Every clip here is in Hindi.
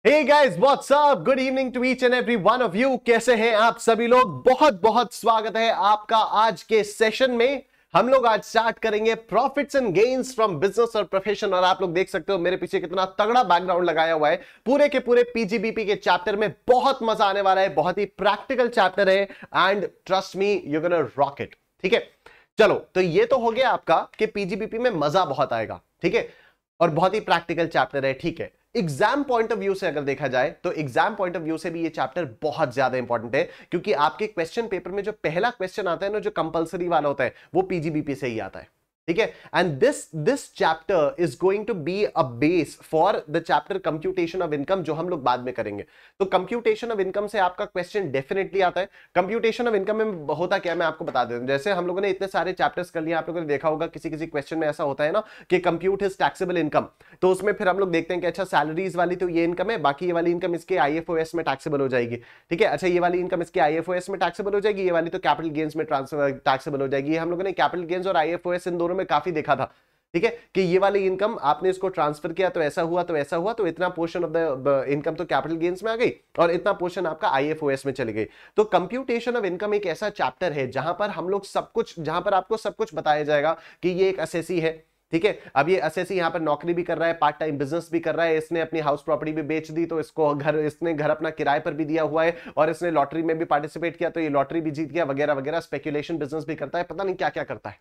Hey guys what's up, good evening to each and every one of you. कैसे हैं आप सभी लोग? बहुत बहुत स्वागत है आपका आज के सेशन में। हम लोग आज स्टार्ट करेंगे profits and gains from business और प्रोफेशन। और आप लोग देख सकते हो मेरे पीछे कितना तगड़ा बैकग्राउंड लगाया हुआ है। पूरे के पूरे पीजीबीपी के चैप्टर में बहुत मजा आने वाला है। बहुत ही प्रैक्टिकल चैप्टर है and trust me you gonna rock it. ठीक है, चलो तो ये तो हो गया आपका कि पीजीबीपी में मजा बहुत आएगा। ठीक है, और बहुत ही प्रैक्टिकल चैप्टर है। ठीक है, एग्जाम पॉइंट ऑफ व्यू से अगर देखा जाए तो एग्जाम पॉइंट ऑफ व्यू से भी ये चैप्टर बहुत ज्यादा इंपॉर्टेंट है, क्योंकि आपके क्वेश्चन पेपर में जो पहला क्वेश्चन आता है ना, जो कंपलसरी वाला होता है, वो पीजीबीपी से ही आता है। ठीक है, and this chapter is going to be a base for the chapter computation of income, जो हम लोग बाद में करेंगे। तो कंप्यूटेशन ऑफ इनकम से आपका क्वेश्चन डेफिनेटली आता है। कंप्यूटेशन ऑफ इनकम में होता क्या है मैं आपको बता देता हूं। जैसे हम लोगों ने इतने सारे चैप्टर्स कर लिए, आप लोगों ने देखा होगा किसी किसी क्वेश्चन में ऐसा होता है ना कि कंप्यूट हिज टैक्सेबल इनकम। तो उसमें फिर हम लोग देखते हैं कि अच्छा सैलरीज वाली तो ये इनकम है, बाकी ये वाली इनकम इसके आईएफओएस में टैक्सेबल हो जाएगी। ठीक है, अच्छा ये वाली इनकम इसके आईएफओएस में टैक्सेबल हो जाएगी, ये वाली तो कैपिटल गेन्स में टैक्सेबल हो जाएगी। हम लोगों ने कैपिटल गेन्स और आईएफओएस इन दोनों में काफी देखा था। ठीक है, कि ये वाली इनकम आपने इसको ट्रांसफर किया तो ऐसा हुआ तो ऐसा हुआ, तो इतना पोर्शन ऑफ द इनकम तो कैपिटल गेन्स में आ गई और इतना पोर्शन आपका आईएफओएस में चली गई। तो कंप्यूटेशन ऑफ इनकम एक ऐसा चैप्टर है जहां पर हम लोग सब कुछ, जहां पर आपको सब कुछ बताया जाएगा कि ये एक असेसी है। ठीक है, अब ये असेसी यहां पर नौकरी भी कर रहा है, पार्ट टाइम बिजनेस भी कर रहा है, इसने अपनी हाउस प्रॉपर्टी भी बेच दी तो इसने घर अपना किराए पर भी दिया हुआ है, और इसने लॉटरी में भी पार्टिसिपेट किया तो ये लॉटरी भी जीत गया, वगैरह वगैरह। स्पेकुलेशन बिजनेस भी करता है, पता नहीं क्या क्या करता है।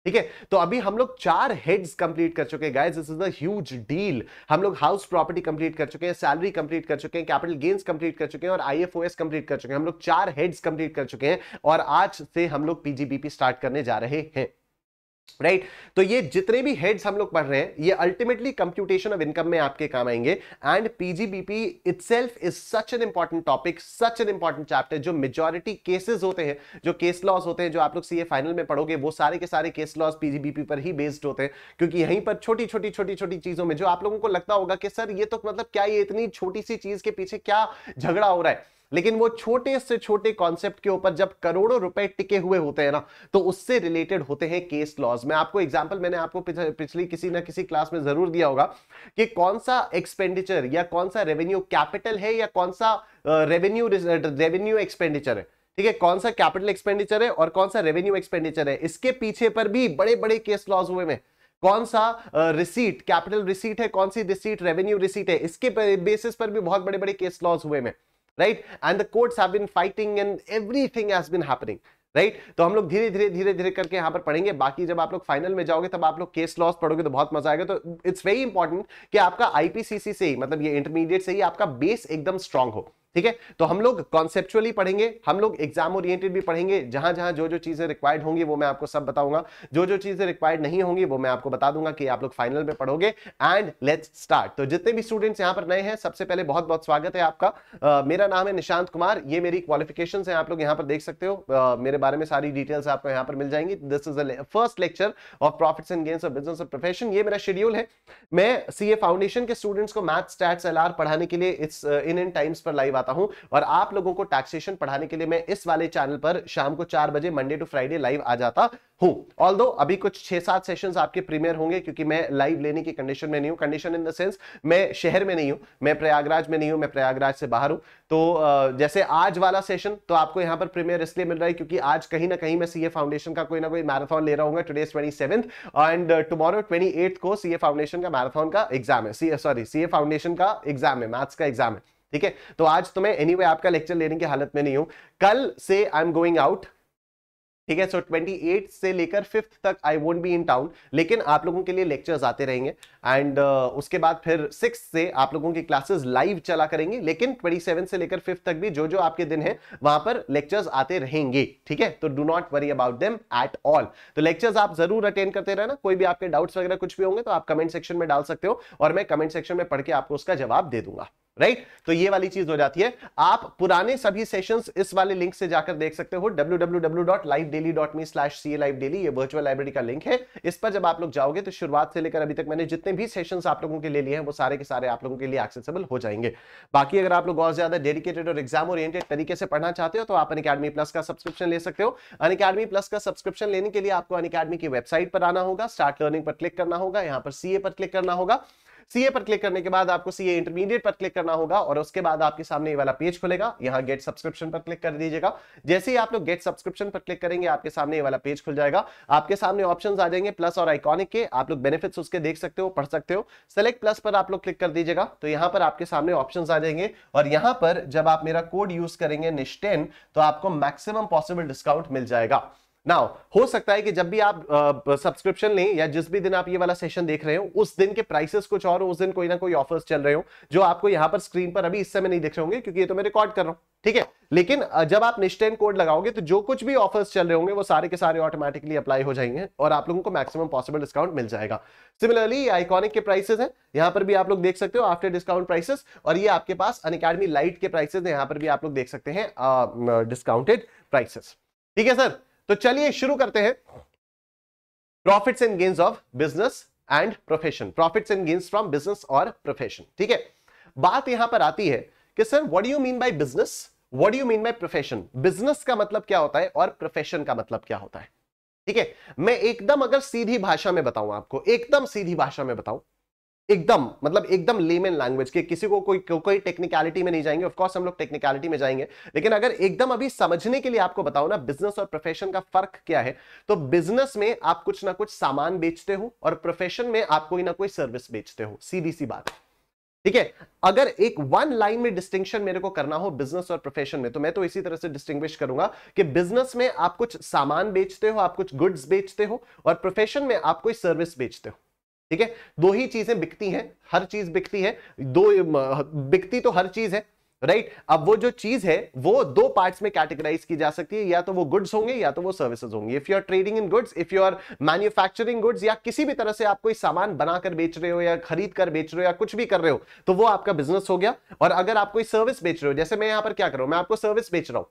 ठीक है, तो अभी हम लोग 4 हेड्स कंप्लीट कर चुके हैं guys, this is a huge deal. हम लोग हाउस प्रॉपर्टी कंप्लीट कर चुके हैं, सैलरी कंप्लीट कर चुके हैं, कैपिटल गेन्स कंप्लीट कर चुके हैं और आईएफओएस कंप्लीट कर चुके हैं। हम लोग 4 हेड्स कंप्लीट कर चुके हैं और आज से हम लोग पीजीबीपी स्टार्ट करने जा रहे हैं। राइट, तो ये जितने भी हेड्स हम लोग पढ़ रहे हैं ये अल्टीमेटली कंप्यूटेशन ऑफ इनकम में आपके काम आएंगे। And PGBP itself is such an important topic, such an important chapter. जो मेजॉरिटी केसेस होते हैं, जो केस लॉज होते हैं, जो आप लोग सीए फाइनल में पढ़ोगे, वो सारे के सारे केस लॉज पीजीबीपी पर ही बेस्ड होते हैं। क्योंकि यहीं पर छोटी छोटी चीजों में जो आप लोगों को लगता होगा कि सर ये तो मतलब क्या, ये इतनी छोटी सी चीज के पीछे क्या झगड़ा हो रहा है, लेकिन वो छोटे से छोटे कॉन्सेप्ट के ऊपर जब करोड़ों रुपए टिके हुए होते हैं ना, तो उससे रिलेटेड होते हैं केस लॉज। मैं आपको एग्जांपल, मैंने आपको पिछली किसी ना किसी क्लास में जरूर दिया होगा कि कौन सा एक्सपेंडिचर या कौन सा रेवेन्यू कैपिटल है या कौन सा रेवेन्यू एक्सपेंडिचर है। ठीक है, कौन सा कैपिटल एक्सपेंडिचर है और कौन सा रेवेन्यू एक्सपेंडिचर है, इसके पीछे पर भी बड़े बड़े केस लॉज हुए में। कौन सा रिसीट कैपिटल रिसीट है, कौन सी रिसीट रेवेन्यू रिसीट है, इसके बेसिस पर भी बहुत बड़े बड़े केस लॉज हुए में। right, and the courts have been fighting and everything has been happening, right. तो हम लोग धीरे धीरे करके यहां पर पढ़ेंगे। बाकी जब आप लोग फाइनल में जाओगे तब आप लोग केस लॉस पढ़ोगे तो बहुत मजा आएगा। तो इट्स वेरी इंपॉर्टेंट कि आपका आईपीसीसी से ही, मतलब ये इंटरमीडिएट से ही आपका बेस एकदम स्ट्रांग हो। ठीक है, तो हम लोग कॉन्सेप्चुअली पढ़ेंगे, हम लोग एग्जाम ओरिएंटेड भी पढ़ेंगे। जहां जहां जो जो चीजें रिक्वायर्ड होंगी वो मैं आपको सब बताऊंगा, जो जो चीजें रिक्वायर्ड नहीं होंगी वो मैं आपको बता दूंगा कि आप लोग फाइनल में पढ़ोगे। And let's start. तो जितने भी स्टूडेंट्स यहां पर नए हैं, सबसे पहले बहुत बहुत स्वागत है आपका। मेरा नाम है निशांत कुमार, ये मेरी क्वालिफिकेशंस हैं, आप लोग यहां पर देख सकते हो। मेरे बारे में सारी डिटेल्स आपको यहां पर मिल जाएंगी। This is the first lecture of profits and gains of business और प्रोफेशन। ये मेरा शेड्यूल है। मैं सीए फाउंडेशन के स्टूडेंट्स को मैथ, स्टैट्स, एलआर पढ़ाने के लिए इट्स इन टाइम्स पर लाइव आता हूं, और आप लोगों को टैक्सेशन पढ़ाने के लिए मैं इस वाले चैनल पर शाम को 4 बजे मंडे टू फ्राइडे लाइव आ जाता हूं। ऑल्दो अभी कुछ 6-7 सेशंस आपके प्रीमियर होंगे, क्योंकि मैं लाइव लेने की कंडीशन में नहीं हूं। कंडीशन इन द सेंस, मैं शहर में नहीं हूं, मैं प्रयागराज में नहीं हूं, मैं प्रयागराज से बाहर हूं। तो जैसे आज वाला सेशन तो आपको यहां पर प्रीमियर इसलिए मिल रहा है क्योंकि आज कहीं ना कहीं मैं सीए फाउंडेशन का कोई ना कोई मैराथन ले रहा हूं। Today 27th and tomorrow 28th को सीए फाउंडेशन का मैराथन का एग्जाम है। सीए फाउंडेशन का एग्जाम है, मैथ्स का एग्जाम है। ठीक है, तो आज तो मैं एनीवे आपका लेक्चर लेने की हालत में नहीं हूं। कल से आई एम गोइंग आउट। ठीक है, सो 28 से लेकर 5th तक I won't be in town, लेकिन आप लोगों के लिए लेक्चर्स आते रहेंगे। एंड उसके बाद फिर 6 से आप लोगों की क्लासेस लाइव चला करेंगे, लेकिन 27 से लेकर 5th तक भी जो जो आपके दिन है वहां पर लेक्चर्स आते रहेंगे। ठीक है, तो do not worry about them at all. तो लेक्चर्स आप जरूर अटेंड करते रहना। कोई भी आपके डाउट्स वगैरह कुछ भी होंगे तो आप कमेंट सेक्शन में डाल सकते हो, और मैं कमेंट सेक्शन में पढ़ के आपको उसका जवाब दे दूंगा। राइट, तो ये वाली चीज हो जाती है। आप पुराने सभी सेशंस इस वाले लिंक से जाकर देख सकते हो, www.livedaily.me/CA-live-daily, ये वर्चुअल लाइब्रेरी का लिंक है। इस पर जब आप लोग जाओगे तो शुरुआत से लेकर अभी तक मैंने जितने भी सेशंस आप लोगों के लिए लिए हैं वो सारे के सारे आप लोगों के लिए एक्सेसिबल हो जाएंगे। बाकी अगर आप लोग और ज्यादा डेडिकेटेड और एग्जाम ओरिएंटेड तरीके से पढ़ना चाहते हो तो आप अनअकैडमी प्लस का सब्सक्रिप्शन ले सकते हो। अनअकैडमी प्लस का सब्सक्रिप्शन लेने के लिए आपको अनअकैडमी की वेबसाइट पर आना होगा, स्टार्ट लर्निंग पर क्लिक करना होगा, यहां पर सीए पर क्लिक करना होगा। सीए पर क्लिक करने के बाद आपको सीए इंटरमीडिएट पर क्लिक करना होगा और उसके बाद आपके सामने ये वाला पेज खुलेगा। यहां गेट सब्सक्रिप्शन पर क्लिक कर दीजिएगा। जैसे ही आप लोग गेट सब्सक्रिप्शन पर क्लिक करेंगे आपके सामने ये वाला पेज खुल जाएगा। आपके सामने ऑप्शंस आ जाएंगे प्लस और आइकॉनिक के, आप लोग बेनिफिट्स उसके देख सकते हो, पढ़ सकते हो। सेलेक्ट प्लस पर आप लोग क्लिक कर दीजिएगा तो यहां पर आपके सामने ऑप्शंस आ जाएंगे और यहां पर जब आप मेरा कोड यूज करेंगे निश10 तो आपको मैक्सिमम पॉसिबल डिस्काउंट मिल जाएगा। नाउ हो सकता है कि जब भी आप सब्सक्रिप्शन लें या जिस भी दिन आप ये वाला सेशन देख रहे हो उस दिन के प्राइसेस कुछ और, उस दिन कोई ना कोई ऑफर्स चल रहे हो जो आपको यहां पर स्क्रीन पर अभी इस समय नहीं दिख रहे होंगे क्योंकि ये तो मैं रिकॉर्ड कर रहा हूं, ठीक है। लेकिन जब आप निश10 कोड लगाओगे तो जो कुछ भी ऑफर्स चल रहे होंगे वो सारे के सारे ऑटोमेटिकली अप्लाई हो जाएंगे और आप लोगों को मैक्सिमम पॉसिबल डिस्काउंट मिल जाएगा। सिमिलरली आइकॉनिक के प्राइसेस है, यहां पर भी आप लोग देख सकते हो आफ्टर डिस्काउंट प्राइसेस, और ये आपके पास अनअकैडमी लाइट के प्राइसेस है, यहां पर भी आप लोग देख सकते हैं डिस्काउंटेड प्राइसेस, ठीक है सर। तो चलिए शुरू करते हैं। Profits and gains of business and profession, profits and gains from business और प्रोफेशन, ठीक है। बात यहां पर आती है कि sir what do you mean by business, what do you mean by profession, business का मतलब क्या होता है और प्रोफेशन का मतलब क्या होता है, ठीक है। मैं एकदम अगर सीधी भाषा में बताऊं आपको, एकदम सीधी भाषा में बताऊं, एकदम मतलब एकदम लेमन लैंग्वेज के, किसी को कोई टेक्निकलिटी में नहीं जाएंगे, ऑफ कोर्स हम लोग टेक्निकलिटी में जाएंगे, लेकिन अगर एकदम अभी समझने के लिए आपको बताओ ना बिजनेस और प्रोफेशन का फर्क क्या है, तो बिजनेस में आप कुछ ना कुछ सामान बेचते हो और प्रोफेशन में आप कोई ना कोई सर्विस बेचते हो, सीधी सी बात, ठीक है। अगर एक वन लाइन में डिस्टिंक्शन मेरे को करना हो बिजनेस और प्रोफेशन में तो मैं तो इसी तरह से डिस्टिंग्विश करूंगा कि बिजनेस में आप कुछ सामान बेचते हो, आप कुछ गुड्स बेचते हो, और प्रोफेशन में आप कोई सर्विस बेचते हो, ठीक है। दो ही चीजें बिकती हैं, हर चीज बिकती है, दो बिकती तो हर चीज है, राइट। अब वो जो चीज है वो दो पार्ट्स में कैटेगराइज की जा सकती है, या तो वो गुड्स होंगे या तो वो सर्विसेज होंगी। If you are trading in goods, if you are manufacturing goods, या किसी भी तरह से आप कोई सामान बनाकर बेच रहे हो या खरीद कर बेच रहे हो या कुछ भी कर रहे हो तो वो आपका बिजनेस हो गया। और अगर आप कोई सर्विस बेच रहे हो, जैसे मैं यहां पर क्या कर रहा हूं, मैं आपको सर्विस बेच रहा हूं,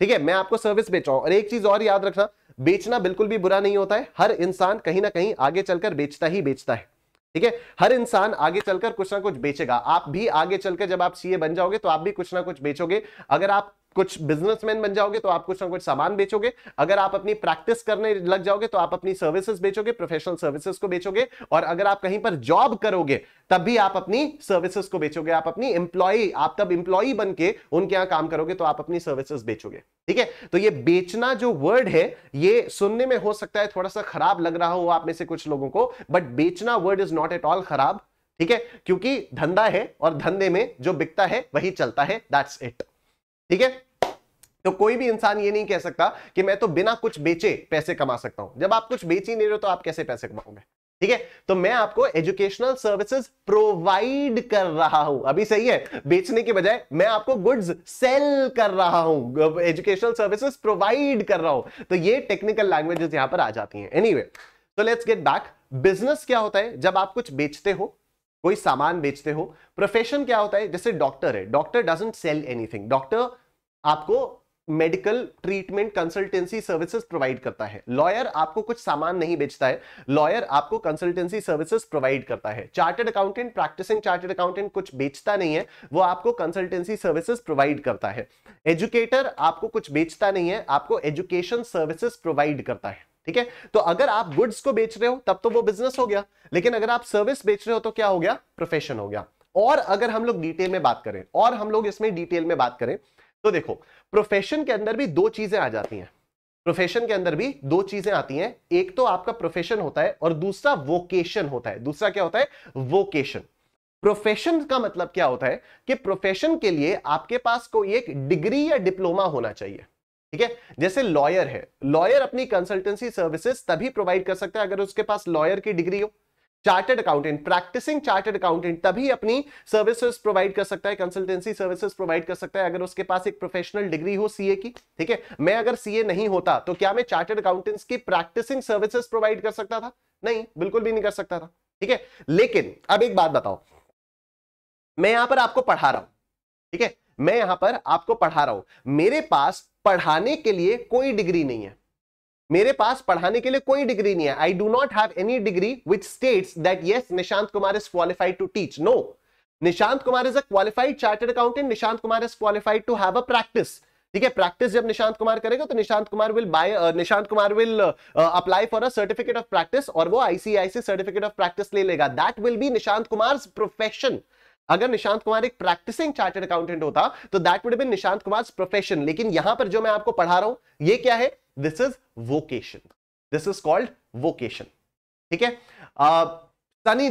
ठीक है, मैं आपको सर्विस बेच रहा हूं। और एक चीज और याद रखना, बेचना बिल्कुल भी बुरा नहीं होता है, हर इंसान कहीं ना कहीं आगे चलकर बेचता ही बेचता है, ठीक है। हर इंसान आगे चलकर कुछ ना कुछ बेचेगा। आप भी आगे चलकर जब आप सीए बन जाओगे तो आप भी कुछ ना कुछ बेचोगे। अगर आप कुछ बिजनेसमैन बन जाओगे तो आप कुछ ना कुछ सामान बेचोगे। अगर आप अपनी प्रैक्टिस करने लग जाओगे तो आप अपनी सर्विसेज बेचोगे, प्रोफेशनल सर्विसेज को बेचोगे। और अगर आप कहीं पर जॉब करोगे तब भी आप अपनी सर्विसेज को बेचोगे, आप अपनी एम्प्लॉय, आप तब एम्प्लॉय बन के उनके यहां काम करोगे तो आप अपनी सर्विसेज बेचोगे, ठीक है। तो ये बेचना जो वर्ड है ये सुनने में हो सकता है थोड़ा सा खराब लग रहा हो आप में से कुछ लोगों को, बट बेचना word is not at all खराब, ठीक है, क्योंकि धंधा है और धंधे में जो बिकता है वही चलता है, दैट्स इट, ठीक है। तो कोई भी इंसान ये नहीं कह सकता कि मैं तो बिना कुछ बेचे पैसे कमा सकता हूं। जब आप कुछ बेच ही नहीं रहे हो तो आप कैसे पैसे कमाओगे, ठीक है। तो मैं आपको एजुकेशनल सर्विसेज प्रोवाइड कर रहा हूं, अभी सही है, बेचने के बजाय मैं आपको गुड्स सेल कर रहा हूं, एजुकेशनल सर्विसेज प्रोवाइड कर रहा हूं। तो ये टेक्निकल लैंग्वेजेस यहां पर आ जाती हैं। एनीवे, तो लेट्स गेट बैक। बिजनेस क्या होता है, जब आप कुछ बेचते हो, कोई सामान बेचते हो। प्रोफेशन क्या होता है, जैसे डॉक्टर है, doctor doesn't sell anything, doctor आपको medical treatment consultancy services provide करता है। लॉयर आपको कुछ सामान नहीं बेचता है, लॉयर आपको कंसल्टेंसी सर्विसेज प्रोवाइड करता है। Chartered accountant, practising chartered accountant कुछ बेचता नहीं है, वो आपको कंसल्टेंसी सर्विसेज प्रोवाइड करता है। एजुकेटर आपको कुछ बेचता नहीं है, आपको एजुकेशन सर्विसेज प्रोवाइड करता है, ठीक है। तो अगर आप गुड्स को बेच रहे हो तब तो वो बिजनेस हो गया, लेकिन अगर आप सर्विस बेच रहे हो तो क्या हो गया, प्रोफेशन हो गया। और अगर हम लोग डिटेल में बात करें, और हम लोग इसमें डिटेल में बात करें तो देखो, प्रोफेशन के अंदर भी दो चीजें आ जाती हैं। प्रोफेशन के अंदर भी दो चीजें आती हैं, एक तो आपका प्रोफेशन होता है और दूसरा वोकेशन होता है। दूसरा क्या होता है, वोकेशन। प्रोफेशन का मतलब क्या होता है कि प्रोफेशन के लिए आपके पास कोई एक डिग्री या डिप्लोमा होना चाहिए, ठीक है। जैसे लॉयर है, लॉयर अपनी कंसल्टेंसी सर्विसेज तभी प्रोवाइड कर सकता है अगर उसके पास लॉयर की डिग्री हो। Chartered accountant, practising chartered accountant तभी अपनी सर्विसेज प्रोवाइड कर सकता है, कंसल्टेंसी सर्विसेज प्रोवाइड कर सकता है अगर उसके पास एक प्रोफेशनल डिग्री हो सीए की, ठीक है। मैं अगर सीए नहीं होता तो क्या मैं चार्टर्ड अकाउंटेंट्स की प्रैक्टिसिंग सर्विसेज प्रोवाइड कर सकता था? नहीं, बिल्कुल भी नहीं कर सकता था, ठीक है। लेकिन अब एक बात बताओ, मैं यहां पर आपको पढ़ा रहा हूं, ठीक है, मैं यहां पर आपको पढ़ा रहा हूं, मेरे पास पढ़ाने के लिए कोई डिग्री नहीं है, मेरे पास पढ़ाने के लिए कोई डिग्री नहीं है। I do not have any degree which states that yes Nishant Kumar is qualified to teach. No, Nishant Kumar is a qualified chartered accountant, Nishant Kumar is qualified to have a practice, ठीक है, प्रैक्टिस जब निशांत कुमार करेगा तो Nishant Kumar will apply for a certificate of practice और वो आईसीआईसी सर्टिफिकेट ऑफ प्रैक्टिस ले लेगा। That will be Nishant Kumar profession. अगर निशांत कुमार एक प्रैक्टिसिंग चार्टर्ड अकाउंटेंट होता तो that would be Nishant Kumar profession. लेकिन यहां पर जो मैं आपको पढ़ा रहा हूं ये क्या है, this is vocation, this is called vocation. ठीक है, Sunny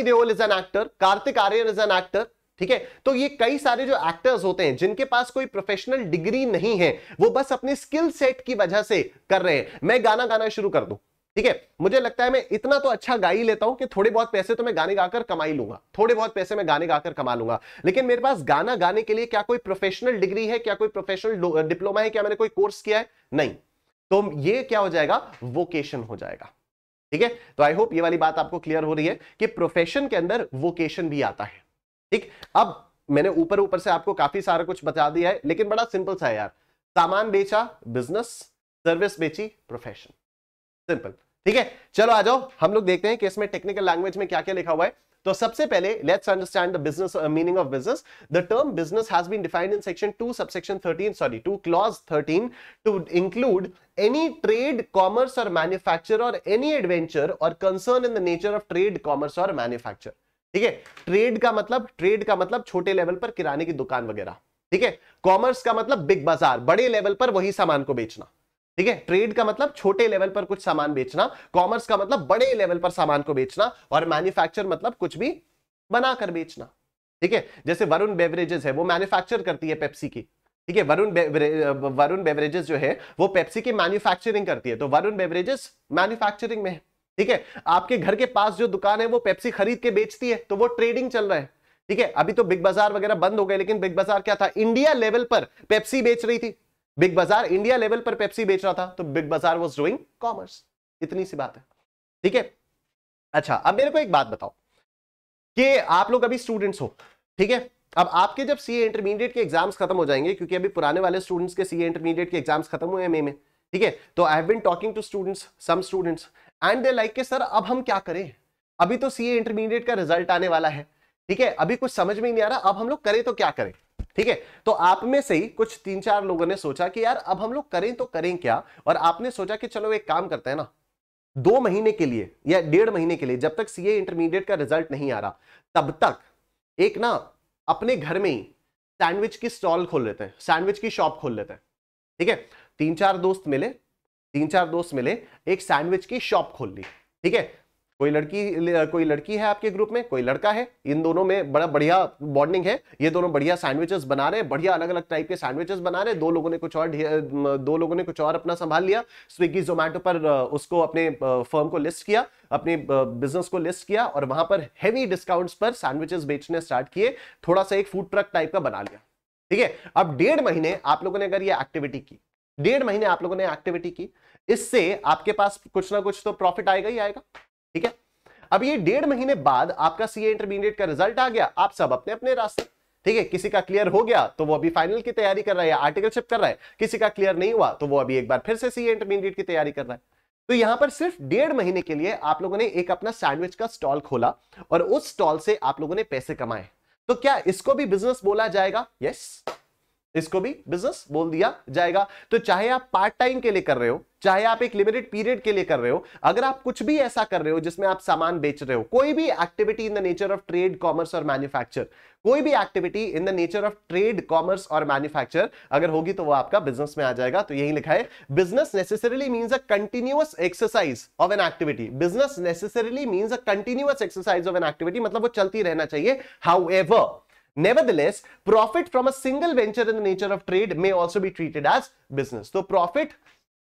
Deol is an actor, Kartik Aaryan is an actor. ठीक है, तो ये कई सारे जो एक्टर्स होते हैं जिनके पास कोई प्रोफेशनल डिग्री नहीं है, वो बस अपने स्किल सेट की वजह से कर रहे हैं। मैं गाना गाना शुरू कर दूं, ठीक है, मुझे लगता है मैं इतना तो अच्छा गा ही लेता हूं कि थोड़े बहुत पैसे तो मैं गाने गाकर कमा ही लूंगा, थोड़े बहुत पैसे मैं गाने गाकर कमा लूंगा। लेकिन मेरे पास गाना गाने के लिए क्या कोई प्रोफेशनल डिग्री है, क्या कोई प्रोफेशनल डिप्लोमा है, क्या मैंने कोई कोर्स किया है? नहीं। तो ये क्या हो जाएगा, वोकेशन हो जाएगा। ठीक है, तो आई होप ये वाली बात आपको क्लियर हो रही है कि प्रोफेशन के अंदर वोकेशन भी आता है। ठीक, अब मैंने ऊपर से आपको काफी सारा कुछ बता दिया है, लेकिन बड़ा सिंपल सा है यार। सामान बेचा बिजनेस, सर्विस बेची प्रोफेशन, सिंपल। ठीक है, चलो आ जाओ हम लोग देखते हैं कि इसमें टेक्निकल लैंग्वेज में क्या क्या लिखा हुआ है। तो सबसे पहले let's understand the business meaning of business. The term business has been defined in section 2 subsection 13 2 clause 13 to include any trade, commerce or manufacture or any adventure or concern in the nature of trade, commerce or manufacture। ठीक है, ट्रेड का मतलब छोटे लेवल पर किराने की दुकान वगैरह। ठीक है, कॉमर्स का मतलब बिग बाजार, बड़े लेवल पर वही सामान को बेचना। ठीक है, ट्रेड का मतलब छोटे लेवल पर कुछ सामान बेचना, कॉमर्स का मतलब बड़े लेवल पर सामान को बेचना, और मैन्युफैक्चर मतलब कुछ भी बनाकर बेचना। ठीक है, जैसे वरुण बेवरेजेस है, वो मैन्युफैक्चर करती है पेप्सी की। ठीक है, वरुण बेवरेजेस जो है वो पेप्सी की मैन्युफैक्चरिंग करती है, तो वरुण बेवरेजेस मैन्युफैक्चरिंग में है। ठीक है, आपके घर के पास जो दुकान है वो पेप्सी खरीद के बेचती है, तो वो ट्रेडिंग चल रहा है। ठीक है, अभी तो बिग बाजार वगैरह बंद हो गए, लेकिन बिग बाजार क्या था, इंडिया लेवल पर पेप्सी बेच रही थी। बिग बाजार इंडिया लेवल पर पेप्सी बेच रहा था, तो बिग बाजार वाज डूइंग कॉमर्स। इतनी सी बात है। ठीक है, अच्छा अब मेरे को एक बात बताओ कि आप लोग अभी स्टूडेंट्स हो। ठीक है, अब आपके जब सीए इंटरमीडिएट के एग्जाम्स खत्म हो जाएंगे, क्योंकि अभी पुराने वाले स्टूडेंट्स के सीए इंटरमीडिएट के एग्जाम्स खत्म हुए हैं मई में। ठीक है, तो I have been talking to students, some students, and they like के सर अब हम क्या करें, अभी तो सीए इंटरमीडिएट का रिजल्ट आने वाला है। ठीक है, अभी कुछ समझ में नहीं आ रहा, अब हम लोग करें तो क्या करें। ठीक है, तो आप में से ही कुछ 3-4 लोगों ने सोचा कि यार अब हम लोग करें तो करें क्या, और आपने सोचा कि चलो एक काम करते हैं ना, 2 महीने के लिए या 1.5 महीने के लिए, जब तक सीए इंटरमीडिएट का रिजल्ट नहीं आ रहा तब तक एक ना अपने घर में ही सैंडविच की स्टॉल खोल लेते हैं, सैंडविच की शॉप खोल लेते हैं। ठीक है, 3-4 दोस्त मिले, एक सैंडविच की शॉप खोल ली। ठीक है, कोई लड़की है आपके ग्रुप में, कोई लड़का है, इन दोनों में बड़ा बढ़िया बॉन्डिंग है, ये दोनों बढ़िया सैंडविचेस बना रहे हैं, बढ़िया अलग अलग टाइप के सैंडविचेस बना रहे हैं। 2 लोगों ने कुछ और अपना संभाल लिया, स्विगी जोमैटो पर उसको अपने फर्म को लिस्ट किया, अपने बिजनेस को लिस्ट किया, और वहां पर हेवी डिस्काउंट्स पर सैंडविचेस बेचने स्टार्ट किए, थोड़ा सा एक फूड ट्रक टाइप का बना लिया। ठीक है, अब 1.5 महीने आप लोगों ने अगर ये एक्टिविटी की, 1.5 महीने आप लोगों ने एक्टिविटी की, इससे आपके पास कुछ ना कुछ तो प्रॉफिट आएगा ही आएगा। ठीक है, अब ये 1.5 महीने बाद आपका सीए इंटरमीडिएट का रिजल्ट आ गया, आप सब अपने अपने रास्ते। ठीक है, किसी का क्लियर हो गया तो वो अभी फाइनल की तैयारी कर रहा है या आर्टिकलशिप कर रहा है, किसी का क्लियर नहीं हुआ तो वो अभी एक बार फिर से सीए इंटरमीडिएट की तैयारी कर रहा है। तो यहां पर सिर्फ 1.5 महीने के लिए आप लोगों ने एक अपना सैंडविच का स्टॉल खोला, और उस स्टॉल से आप लोगों ने पैसे कमाए। तो क्या इसको भी बिजनेस बोला जाएगा? यस, इसको भी बिजनेस बोल दिया जाएगा। तो चाहे आप पार्ट टाइम के लिए कर रहे हो, चाहे आप एक लिमिटेड पीरियड के लिए कर रहे हो, अगर आप कुछ भी ऐसा कर रहे हो जिसमें आप सामान बेच रहे हो, कोई भी activity in the nature of trade, commerce और मैन्युफैक्चर, कोई भी activity in the nature of trade, commerce और मैन्युफैक्चर अगर होगी तो वो आपका बिजनेस में आ जाएगा। तो यही लिखा है, business necessarily means a continuous exercise of an activity. Business necessarily means a continuous exercise of an activity, मतलब वो चलती रहना चाहिए। However, nevertheless, profit from a single venture in the nature of trade may also be treated as business. तो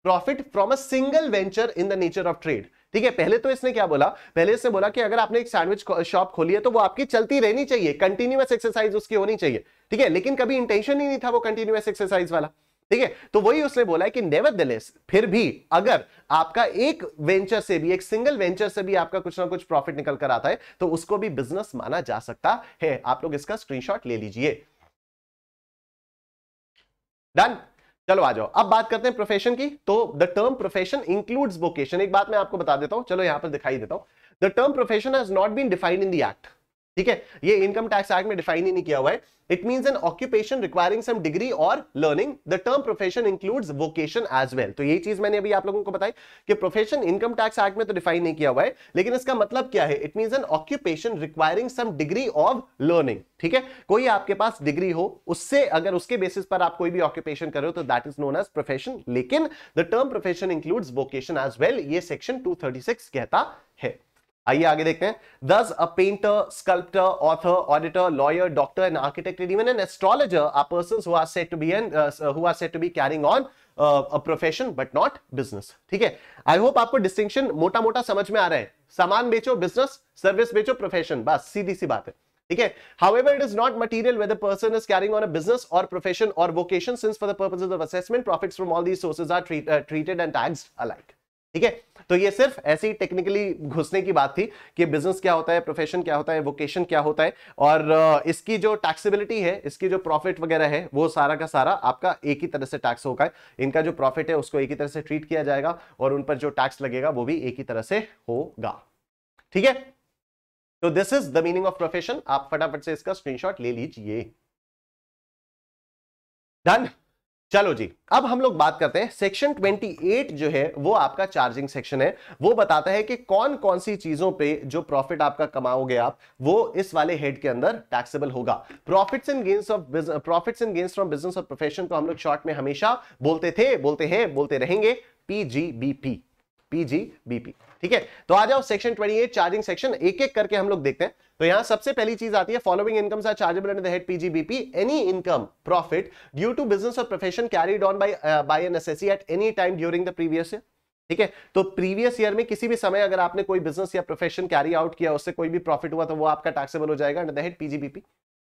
profit from a single venture in the nature of trade। ठीक है, पहले तो इसने क्या बोला, पहले इसने बोला कि अगर आपने एक सैंडविच शॉप खोली है तो वो आपकी चलती रहनी चाहिए, कंटिन्यूअस एक्सरसाइज उसकी होनी चाहिए। ठीक है, लेकिन कभी इंटेंशन ही नहीं था वो कंटिन्यूअस एक्सरसाइज वाला। ठीक है, तो वही उसने बोला है कि नेवरदलेस, फिर भी अगर आपका एक वेंचर से भी, एक सिंगल वेंचर से भी आपका कुछ ना कुछ प्रॉफिट निकल कर आता है तो उसको भी बिजनेस माना जा सकता है। आप लोग इसका स्क्रीनशॉट ले लीजिए। डन, चलो आ जाओ, अब बात करते हैं प्रोफेशन की। तो the term profession includes vocation. एक बात मैं आपको बता देता हूं, चलो यहां पर दिखाई देता हूं। The term profession has not been defined in the act. ठीक है, ये इनकम टैक्स एक्ट में डिफाइन ही नहीं किया हुआ है। It means an occupation requiring some degree और learning. The term profession includes vocation as well. तो यही चीज मैंने अभी आप लोगों को बताई कि प्रोफेशन इनकम टैक्स एक्ट में तो डिफाइन नहीं किया हुआ है, लेकिन इसका मतलब क्या है? It means an occupation requiring some degree of learning. ठीक है, कोई आपके पास डिग्री हो, उससे अगर उसके बेसिस पर आप कोई भी ऑक्यूपेशन कर रहे हो तो that is known as profession. लेकिन the term profession includes vocation as well, ये सेक्शन 236 कहता है। आइए आगे देखते हैं। Thus, a painter, sculptor, author, auditor, lawyer, doctor, and architect, and even an astrologer are persons who are said to be carrying on a profession but not business. ठीक है, आई होप आपको डिस्टिंक्शन मोटा मोटा समझ में आ रहा है। सामान बेचो बिजनेस, सर्विस बेचो प्रोफेशन, बस सीधी सी बात है। ठीक है, however it is not material whether person is carrying on a business or profession or vocation, since for the purposes of assessment profits from all these sources are treated and taxed alike. ठीक है, तो ये सिर्फ ऐसे ही टेक्निकली घुसने की बात थी कि बिजनेस क्या होता है, प्रोफेशन क्या होता है, वोकेशन क्या होता है, और इसकी जो टैक्सेबिलिटी है, इसकी जो प्रॉफिट वगैरह है, वो सारा का सारा आपका एक ही तरह से टैक्स होगा। इनका जो प्रॉफिट है उसको एक ही तरह से ट्रीट किया जाएगा और उन पर जो टैक्स लगेगा वो भी एक ही तरह से होगा। ठीक है, तो this is the meaning of profession. आप फटाफट से इसका स्क्रीनशॉट ले लीजिए। डन। चलो जी, अब हम लोग बात करते हैं सेक्शन 28 जो है वो आपका चार्जिंग सेक्शन है। वो बताता है कि कौन कौन सी चीजों पे जो प्रॉफिट आपका कमाओगे आप, वो इस वाले हेड के अंदर टैक्सेबल होगा। Profits and gains from business और प्रोफेशन को हम लोग शॉर्ट में हमेशा बोलते थे, बोलते हैं, बोलते रहेंगे पीजीबीपी। पीजीबीपी। ठीक है, तो आ जाओ सेक्शन 28 चार्जिंग सेक्शन, एक एक करके हम लोग देखते हैं। तो यहां सबसे पहली चीज आती है, following incomes are chargeable under the head PGBP, any income profit due to business और profession carried on by an assessee at any time during the previous year. ठीक है, तो प्रीवियस ईयर में किसी भी समय अगर आपने कोई बिजनेस या प्रोफेशन कैरी आउट किया, उससे कोई भी प्रॉफिट हुआ, तो वो आपका टैक्सेबल हो जाएगा अंडर द हेड पीजीबीपी।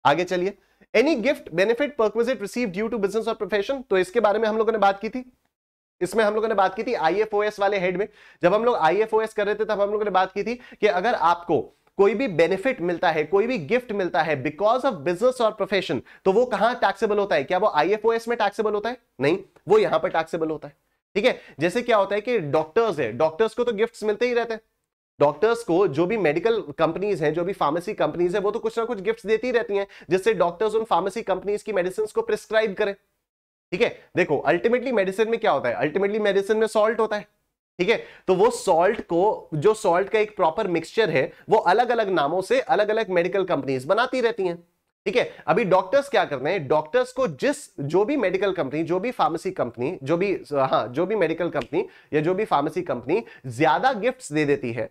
आगे चलिए, any gift benefit perquisite received due to business और प्रोफेशन, तो इसके बारे में हम लोगों ने बात की थी। इसमें हम लोगों ने बात की थी आईएफओएस वाले हेड में। जब हम लोग आईएफओएस कर रहे थे तब हम लोगों ने बात की थी कि अगर आपको कोई भी बेनिफिट मिलता है, कोई भी गिफ्ट मिलता है बिकॉज ऑफ बिजनेस और प्रोफेशन, तो वो कहां टैक्सेबल होता है? क्या वो आईएफओएस में टैक्सेबल होता है? नहीं, वो यहां पर टैक्सेबल होता है। ठीक है, जैसे क्या होता है कि डॉक्टर्स है, डॉक्टर्स को तो गिफ्ट्स मिलते ही रहते हैं। डॉक्टर्स को जो भी मेडिकल कंपनीज हैं, जो भी फार्मेसी कंपनीज है, वो तो कुछ ना कुछ गिफ्ट्स देती रहती हैं, जिससे डॉक्टर्स उन फार्मेसी कंपनीज की मेडिसिन को प्रिस्क्राइब करें। ठीक है, देखो अल्टीमेटली मेडिसिन में क्या होता है? अल्टीमेटली मेडिसिन में सॉल्ट होता है। ठीक है, तो वो सॉल्ट को, जो सॉल्ट का एक प्रॉपर मिक्सचर है, वो अलग अलग नामों से अलग अलग मेडिकल कंपनीज बनाती रहती हैं। ठीक है, अभी डॉक्टर्स क्या करते हैं? डॉक्टर्स को जो भी मेडिकल कंपनी, जो भी फार्मेसी कंपनी, जो भी मेडिकल कंपनी या जो भी फार्मेसी कंपनी ज्यादा गिफ्ट्स दे देती है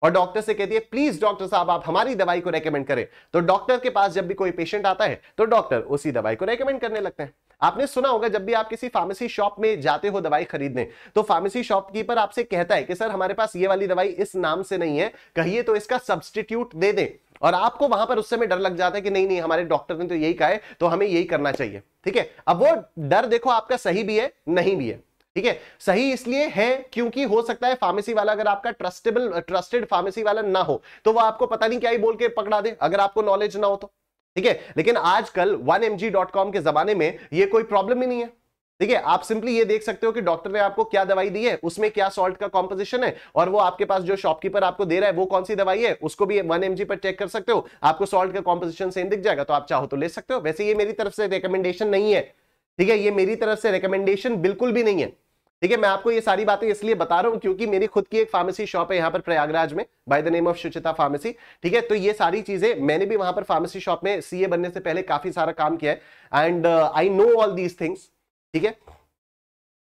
और डॉक्टर से कहती है प्लीज डॉक्टर साहब आप हमारी दवाई को रेकमेंड करें, तो डॉक्टर के पास जब भी कोई पेशेंट आता है तो डॉक्टर उसी दवाई को रेकमेंड करने लगते हैं। आपने सुना होगा जब भी आप किसी फार्मेसी शॉप में जाते हो दवाई खरीदने, तो फार्मेसी शॉपकीपर आपसे कहता है कि सर हमारे पास ये वाली दवाई इस नाम से नहीं है, कहिए तो इसका सब्स्टिट्यूट दे दें। और आपको वहां पर उस समय डर लग जाता है कि नहीं नहीं हमारे डॉक्टर ने तो यही कहा है, तो हमें यही करना चाहिए। ठीक है, अब वो डर देखो आपका सही भी है, नहीं भी है। ठीक है, सही इसलिए है क्योंकि हो सकता है फार्मेसी वाला अगर आपका ट्रस्टेड फार्मेसी वाला ना हो, तो वो आपको पता नहीं क्या ही बोल के पकड़ा दे, अगर आपको नॉलेज ना हो तो। ठीक है, लेकिन आजकल 1mg.com के जमाने में ये कोई प्रॉब्लम ही नहीं है। ठीक है, आप सिंपली ये देख सकते हो कि डॉक्टर ने आपको क्या दवाई दी है, उसमें क्या सॉल्ट का कॉम्पोजिशन है, और वो आपके पास जो शॉपकीपर आपको दे रहा है वो कौन सी दवाई है, उसको भी 1mg पर चेक कर सकते हो। आपको सॉल्ट का कॉम्पोजिशन सेम दिख जाएगा, तो आप चाहो तो ले सकते हो। वैसे ये मेरी तरफ से रिकमेंडेशन नहीं है। ठीक है, ये मेरी तरफ से रिकमेंडेशन बिल्कुल भी नहीं है। ठीक है, मैं आपको ये सारी बातें इसलिए बता रहा हूं क्योंकि मेरी खुद की एक फार्मेसी शॉप है यहां पर प्रयागराज में, बाय द नेम ऑफ शुचिता फार्मेसी। ठीक है, तो ये सारी चीजें मैंने भी वहां पर फार्मेसी शॉप में सीए बनने से पहले काफी सारा काम किया है, and I know all these things. ठीक है,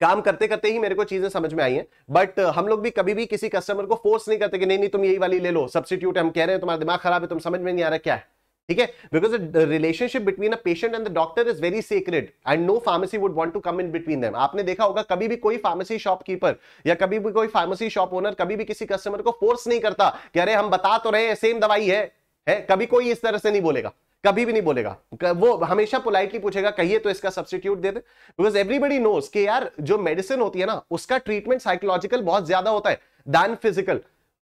काम करते करते ही मेरे को चीजें समझ में आई हैं, बट हम लोग भी कभी भी किसी कस्टमर को फोर्स नहीं करते कि नहीं नहीं तुम यही वाली ले लो, सब्स्टिट्यूट हम कह रहे हैं, तुम्हारा दिमाग खराब है, तुम समझ में नहीं आ रहा क्या है। ठीक है, because the relationship between a patient and the doctor is very secret and no pharmacy would want to come in between them. आपने देखा होगा कभी भी कोई फार्मेसी शॉपकीपर या कभी भी कोई फार्मेसी शॉप ओनर कभी भी किसी कस्टमर को फोर्स नहीं करता कि अरे हम बता तो रहे हैं सेम दवाई है। कभी कोई इस तरह से नहीं बोलेगा, कभी भी नहीं बोलेगा। वो हमेशा पोलाइटली पूछेगा कहिए तो इसका सब्स्टिट्यूट दे दे, बिकॉज एवरीबडी नोज कि यार जो मेडिसिन होती है ना उसका ट्रीटमेंट साइकोलॉजिकल बहुत ज्यादा होता है दैन फिजिकल।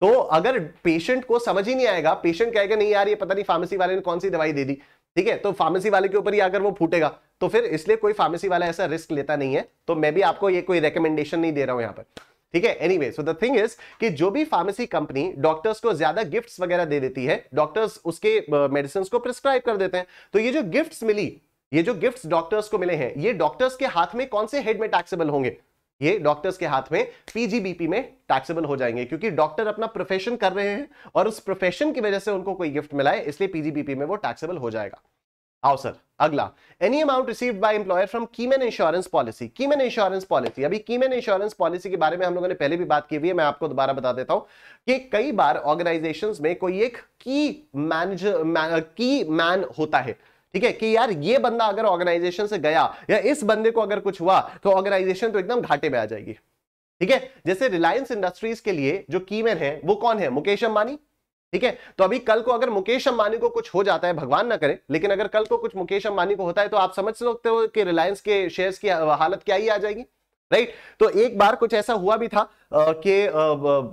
तो अगर पेशेंट को समझ ही नहीं आएगा, पेशेंट कहेगा नहीं यार ये पता नहीं फार्मेसी वाले ने कौन सी दवाई दे दी, ठीक है, तो फार्मेसी वाले के ऊपर ही अगर वो फूटेगा, तो फिर इसलिए कोई फार्मेसी वाला ऐसा रिस्क लेता नहीं है। तो मैं भी आपको ये कोई रिकमेंडेशन नहीं दे रहा हूं यहां पर। ठीक है। Anyway, so the thing is कि जो भी फार्मेसी कंपनी डॉक्टर्स को ज्यादा गिफ्ट्स वगैरह दे देती है, डॉक्टर्स उसके मेडिसिन को प्रिस्क्राइब कर देते हैं। तो ये जो गिफ्ट्स मिली, ये जो गिफ्ट्स डॉक्टर्स को मिले हैं, ये डॉक्टर्स के हाथ में कौन से हेड में टैक्सेबल होंगे? ये डॉक्टर्स के हाथ में पीजीबीपी में टैक्सेबल हो जाएंगे, क्योंकि डॉक्टर अपना प्रोफेशन कर रहे हैं और उस प्रोफेशन की वजह से उनको कोई गिफ्ट मिला है, इसलिए पीजीबीपी में वो टैक्सेबल हो जाएगा। आओ सर, अगला, any amount received by employer from keyman insurance policy. Keyman insurance policy, अभी कीमैन इंश्योरेंस पॉलिसी के बारे में हम लोगों ने पहले भी बात की हुई है, मैं आपको दोबारा बता देता हूं कि कई बार ऑर्गेनाइजेशंस में कोई एक की मैन होता है, ठीक है, कि यार ये बंदा अगर ऑर्गेनाइजेशन से गया या इस बंदे को अगर कुछ हुआ तो ऑर्गेनाइजेशन तो एकदम घाटे में आ जाएगी। ठीक है, जैसे रिलायंस इंडस्ट्रीज के लिए जो कीमैन है वो कौन है? मुकेश अंबानी। ठीक है, तो अभी कल को अगर मुकेश अंबानी को कुछ हो जाता है, भगवान ना करे, लेकिन अगर कल को कुछ मुकेश अंबानी को होता है तो आप समझ सकते हो कि रिलायंस के शेयर्स की हालत क्या ही आ जाएगी, राइट। तो एक बार कुछ ऐसा हुआ भी था कि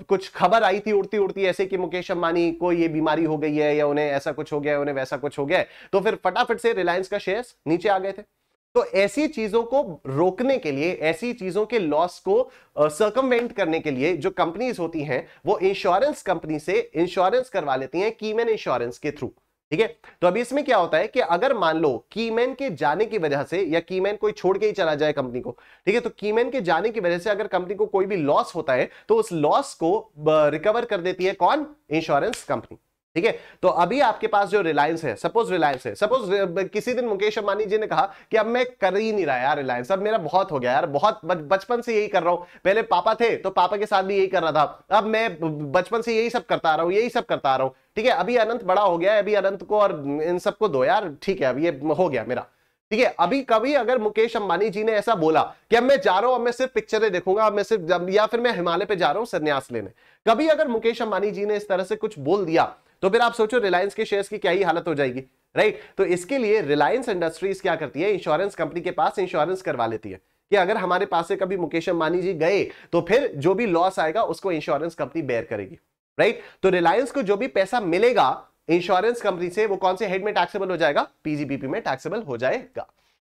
कुछ खबर आई थी उड़ती उड़ती ऐसे कि मुकेश अंबानी को ये बीमारी हो गई है या उन्हें ऐसा कुछ हो गया है, उन्हें वैसा कुछ हो गया है, तो फिर फटाफट से रिलायंस का शेयर्स नीचे आ गए थे। तो ऐसी चीजों को रोकने के लिए, ऐसी चीजों के लॉस को सर्कमवेंट करने के लिए जो कंपनीज होती हैं वो इंश्योरेंस कंपनी से इंश्योरेंस करवा लेती हैं कीमैन इंश्योरेंस के थ्रू। ठीक है, तो अभी इसमें क्या होता है कि अगर मान लो कीमैन के जाने की वजह से या कीमैन कोई छोड़ के ही चला जाए कंपनी को, ठीक है, तो कीमैन के जाने की वजह से अगर कंपनी को कोई भी लॉस होता है तो उस लॉस को रिकवर कर देती है कौन? Insurance company. ठीक है, तो अभी आपके पास जो रिलायंस है, सपोज रिलायंस है, सपोज किसी दिन मुकेश अंबानी जी ने कहा कि अब मैं कर ही नहीं रहा यार रिलायंस, अब मेरा बहुत हो गया यार, बहुत बचपन से यही कर रहा हूं, पहले पापा थे तो पापा के साथ भी यही कर रहा था, अब मैं बचपन से यही सब करता आ रहा हूं, यही सब करता आ रहा हूं। ठीक है, अभी अनंत बड़ा हो गया है, अभी अनंत को और इन सबको दो यार, ठीक है, अब ये हो गया मेरा। ठीक है, अभी कभी अगर मुकेश अंबानी जी ने ऐसा बोला कि अब मैं जा रहा हूं, अब मैं सिर्फ पिक्चरें देखूंगा, अब मैं सिर्फ, या फिर मैं हिमालय पे जा रहा हूं संन्यास लेने, कभी अगर मुकेश अंबानी जी ने इस तरह से कुछ बोल दिया तो फिर आप सोचो रिलायंस के शेयर्स की क्या ही हालत हो जाएगी, राइट। तो इसके लिए रिलायंस इंडस्ट्रीज क्या करती है? इंश्योरेंस कंपनी के पास इंश्योरेंस करवा लेती है कि अगर हमारे पास से कभी मुकेश अंबानी जी गए तो फिर जो भी लॉस आएगा उसको इंश्योरेंस कंपनी बेयर करेगी, राइट। तो रिलायंस को जो भी पैसा मिलेगा इंश्योरेंस कंपनी से वो कौन से हेड में टैक्सेबल हो जाएगा? पीजीबीपी में टैक्सेबल हो जाएगा।